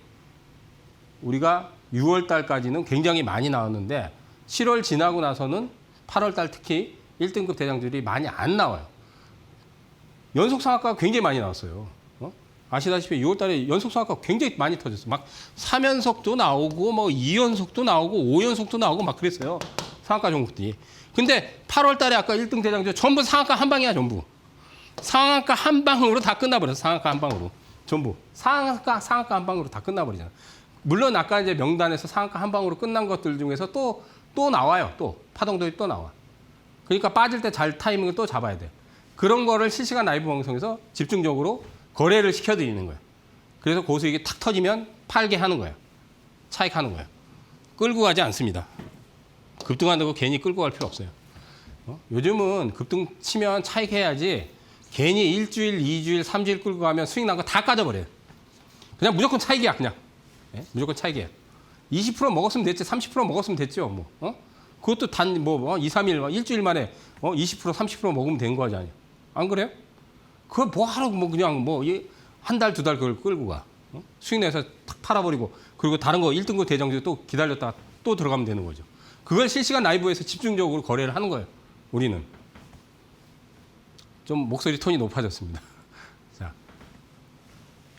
우리가 6월 달까지는 굉장히 많이 나왔는데 7월 지나고 나서는 8월 달 특히 1등급 대장주들이 많이 안 나와요. 연속 상한가가 굉장히 많이 나왔어요. 아시다시피 6월 달에 연속 상한가가 굉장히 많이 터졌어요. 막 3연속도 나오고 뭐 2연속도 나오고 5연속도 나오고 막 그랬어요. 상한가 종목들이. 근데 8월 달에 아까 1등 대장주 전부 상한가 한 방이야, 전부. 상한가 한 방으로 다 끝나버렸어. 상한가 한 방으로. 전부. 상한가 한 방으로 다 끝나버리잖아. 물론 아까 이제 명단에서 상한가 한 방으로 끝난 것들 중에서 또 나와요. 또 파동들이 또 나와. 그러니까 빠질 때 잘 타이밍을 또 잡아야 돼. 그런 거를 실시간 라이브 방송에서 집중적으로 거래를 시켜드리는 거예요. 그래서 고수익이 탁 터지면 팔게 하는 거예요. 차익하는 거예요. 끌고 가지 않습니다. 급등한다고 괜히 끌고 갈 필요 없어요. 요즘은 급등 치면 차익해야지 괜히 일주일, 2주일, 3주일 끌고 가면 수익 난 거 다 까져버려요. 그냥 무조건 차익이야, 그냥. 예? 무조건 차익이에요. 20% 먹었으면 됐지, 30% 먹었으면 됐죠, 뭐. 그것도 단 2, 3일, 일주일 만에 20%, 30% 먹으면 된 거잖아요. 안 그래요? 그걸 뭐 하러 그냥 한 달, 2달 그걸 끌고 가. 수익 내서 탁 팔아버리고 그리고 다른 거 1등급 대장주 또 기다렸다가 또 들어가면 되는 거죠. 그걸 실시간 라이브에서 집중적으로 거래를 하는 거예요. 우리는. 좀 목소리 톤이 높아졌습니다. 자,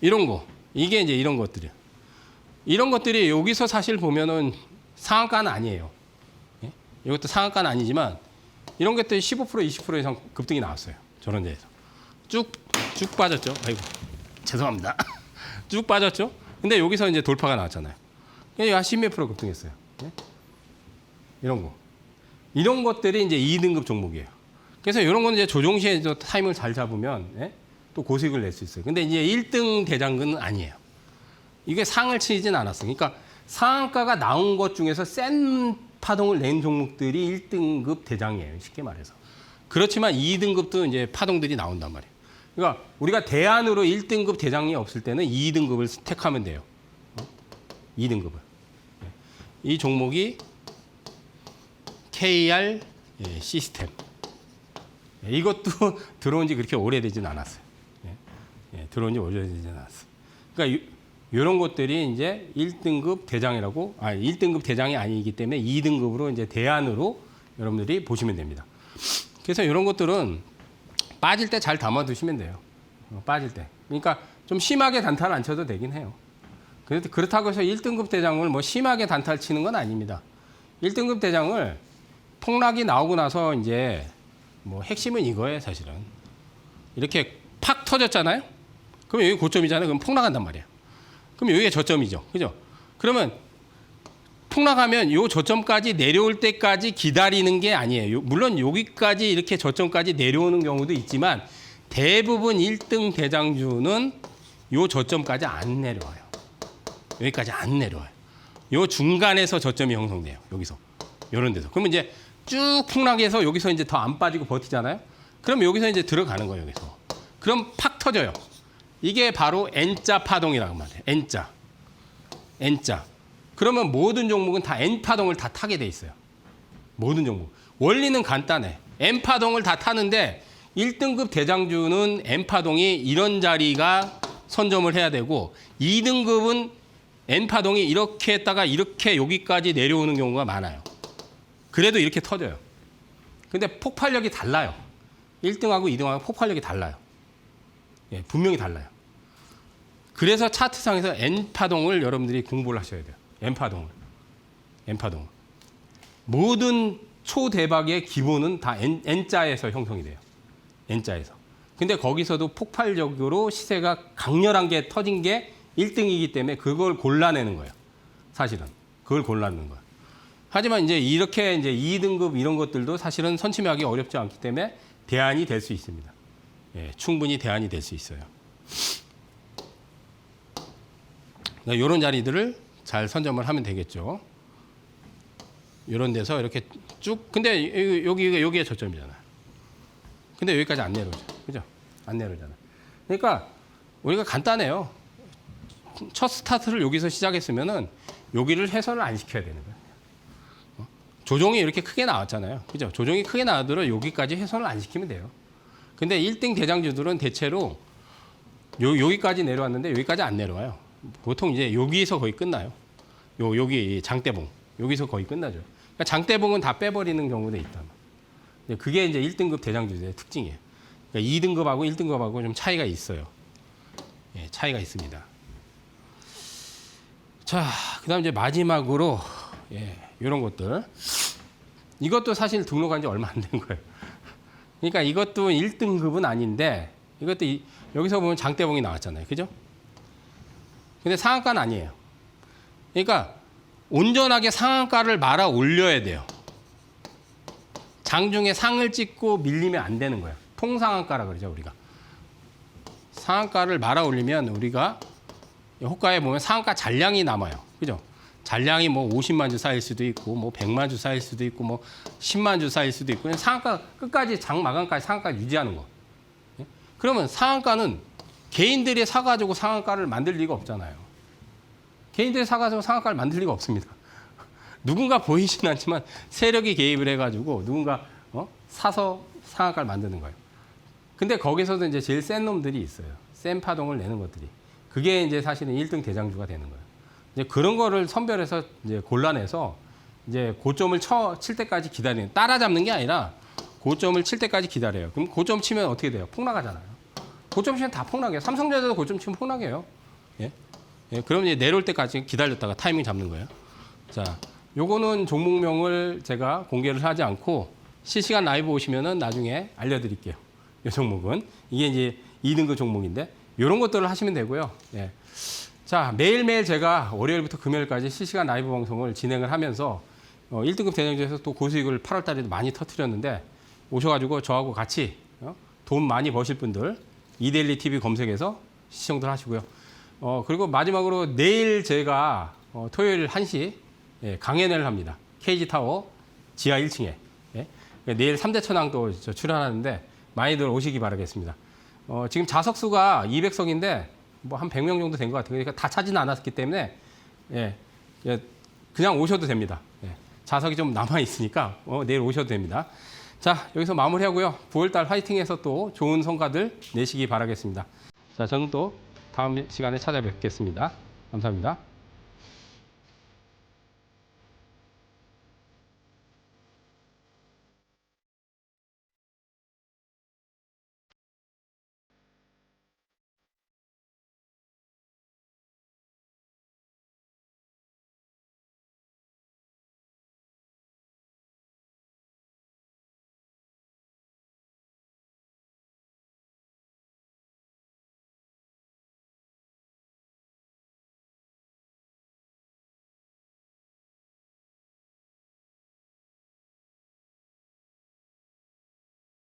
이런 거. 이게 이제 이런 것들이에요. 이런 것들이 여기서 사실 보면은 상한가는 아니에요. 예? 이것도 상한가는 아니지만 이런 것들이 15%, 20% 이상 급등이 나왔어요. 저런 데에서. 쭉 빠졌죠. 아이고, 죄송합니다. 쭉 빠졌죠. 근데 여기서 이제 돌파가 나왔잖아요. 한 10몇 프로 급등했어요. 예? 이런 거. 이런 것들이 이제 2등급 종목이에요. 그래서 이런 거는 이제 조정 시에 타이밍을 잘 잡으면 예? 또 고수익을 낼 수 있어요. 근데 이제 1등 대장금은 아니에요. 이게 상을 치진 않았어요. 그러니까 상한가가 나온 것 중에서 센 파동을 낸 종목들이 1등급 대장이에요. 쉽게 말해서. 그렇지만 2등급도 이제 파동들이 나온단 말이에요. 그러니까 우리가 대안으로 1등급 대장이 없을 때는 2등급을 택하면 돼요. 2등급을. 이 종목이 KR 시스템. 이것도 들어온 지 그렇게 오래되진 않았어요. 들어온 지 오래되진 않았어요. 그러니까 이런 것들이 이제 1등급 대장이라고, 1등급 대장이 아니기 때문에 2등급으로 이제 대안으로 여러분들이 보시면 됩니다. 그래서 이런 것들은 빠질 때 잘 담아두시면 돼요. 빠질 때. 그러니까 좀 심하게 단타를 안 쳐도 되긴 해요. 그렇다고 해서 1등급 대장을 뭐 심하게 단타를 치는 건 아닙니다. 1등급 대장을 폭락이 나오고 나서 이제 뭐 핵심은 이거예요, 사실은. 이렇게 팍 터졌잖아요? 그럼 여기 고점이잖아요. 그럼 폭락한단 말이에요. 그럼 여기가 저점이죠. 그죠? 그러면 폭락하면 요 저점까지 내려올 때까지 기다리는 게 아니에요. 물론 여기까지 이렇게 저점까지 내려오는 경우도 있지만 대부분 1등 대장주는 요 저점까지 안 내려와요. 여기까지 안 내려와요. 요 중간에서 저점이 형성돼요. 여기서. 요런 데서. 그러면 이제 쭉 폭락해서 여기서 이제 더 안 빠지고 버티잖아요. 그럼 여기서 이제 들어가는 거예요. 여기서. 그럼 팍 터져요. 이게 바로 N자 파동이라고 말해요. N자. N자. 그러면 모든 종목은 다 N파동을 다 타게 돼 있어요. 모든 종목. 원리는 간단해. N파동을 다 타는데 1등급 대장주는 N파동이 이런 자리가 선점을 해야 되고 2등급은 N파동이 이렇게 했다가 이렇게 여기까지 내려오는 경우가 많아요. 그래도 이렇게 터져요. 근데 폭발력이 달라요. 1등하고 2등하고 폭발력이 달라요. 예, 분명히 달라요. 그래서 차트상에서 N파동을 여러분들이 공부를 하셔야 돼요. N파동을. 모든 초대박의 기본은 다 N자에서 형성이 돼요. N자에서. 근데 거기서도 폭발적으로 시세가 강렬한 게 터진 게 1등이기 때문에 그걸 골라내는 거예요. 사실은. 그걸 골라내는 거예요. 하지만 이제 이렇게 이제 2등급 이런 것들도 사실은 선침하기 어렵지 않기 때문에 대안이 될 수 있습니다. 예, 충분히 대안이 될 수 있어요. 이런 자리들을 잘 선점을 하면 되겠죠. 이런 데서 이렇게 쭉, 근데 여기가 저점이잖아요. 근데 여기까지 안 내려오죠. 그죠? 안 내려오잖아요. 그러니까 우리가 간단해요. 첫 스타트를 여기서 시작했으면은 여기를 해선을 안 시켜야 되는 거예요. 조종이 이렇게 크게 나왔잖아요. 그죠? 조종이 크게 나오더라도 여기까지 해선을 안 시키면 돼요. 근데 1등 대장주들은 대체로 여기까지 내려왔는데 여기까지 안 내려와요. 보통 이제 여기서 거의 끝나요. 여기 장대봉. 여기서 거의 끝나죠. 그러니까 장대봉은 다 빼버리는 경우도 있다. 그게 이제 1등급 대장주들의 특징이에요. 그러니까 2등급하고 1등급하고 좀 차이가 있어요. 예, 차이가 있습니다. 자, 그 다음 이제 마지막으로, 예, 이런 것들. 이것도 사실 등록한 지 얼마 안 된 거예요. 그러니까 이것도 1등급은 아닌데, 이것도 여기서 보면 장대봉이 나왔잖아요. 그죠? 근데 상한가는 아니에요. 그러니까 온전하게 상한가를 말아 올려야 돼요. 장중에 상을 찍고 밀리면 안 되는 거예요. 통상한가라 그러죠, 우리가. 상한가를 말아 올리면 우리가 호가에 보면 상한가 잔량이 남아요. 그죠? 잔량이 뭐 50만 주 쌓일 수도 있고, 뭐 100만 주 쌓일 수도 있고, 뭐 10만 주 쌓일 수도 있고, 상한가 끝까지 장 마감까지 상한가 유지하는 거. 그러면 상한가는 개인들이 사가지고 상한가를 만들 리가 없잖아요. 개인들이 사가지고 상한가를 만들 리가 없습니다. 누군가 보이진 않지만 세력이 개입을 해가지고 누군가 사서 상한가를 만드는 거예요. 근데 거기서도 이제 제일 센 놈들이 있어요. 센 파동을 내는 것들이. 그게 이제 사실은 1등 대장주가 되는 거예요. 이제 그런 거를 선별해서 이제 골라내서 이제 고점을 칠 때까지 기다리는, 따라잡는 게 아니라 고점을 칠 때까지 기다려요. 그럼 고점 치면 어떻게 돼요? 폭락하잖아요. 고점 치면 다 폭락해요. 삼성전자도 고점 치면 폭락해요. 예? 예, 그럼 이제 내려올 때까지 기다렸다가 타이밍 잡는 거예요. 자, 요거는 종목명을 제가 공개를 하지 않고 실시간 라이브 오시면은 나중에 알려드릴게요. 이 종목은. 이게 이제 2등급 종목인데, 이런 것들을 하시면 되고요. 예. 자, 매일매일 제가 월요일부터 금요일까지 실시간 라이브 방송을 진행을 하면서 1등급 대장주에서 또 고수익을 8월 달에도 많이 터뜨렸는데, 오셔가지고 저하고 같이 돈 많이 버실 분들 이데일리 TV 검색해서 시청들 하시고요. 그리고 마지막으로 내일 제가 토요일 1시 예, 강연회를 합니다. KG타워 지하 1층에. 예? 내일 3대 천왕도 출연하는데 많이들 오시기 바라겠습니다. 지금 자석수가 200석인데 뭐 한 100명 정도 된 것 같아요. 그러니까 다 차지는 않았기 때문에 예, 그냥 오셔도 됩니다. 예, 자석이 좀 남아있으니까 내일 오셔도 됩니다. 자, 여기서 마무리하고요. 9월달 화이팅해서 또 좋은 성과들 내시기 바라겠습니다. 자, 저는 또 다음 시간에 찾아뵙겠습니다. 감사합니다.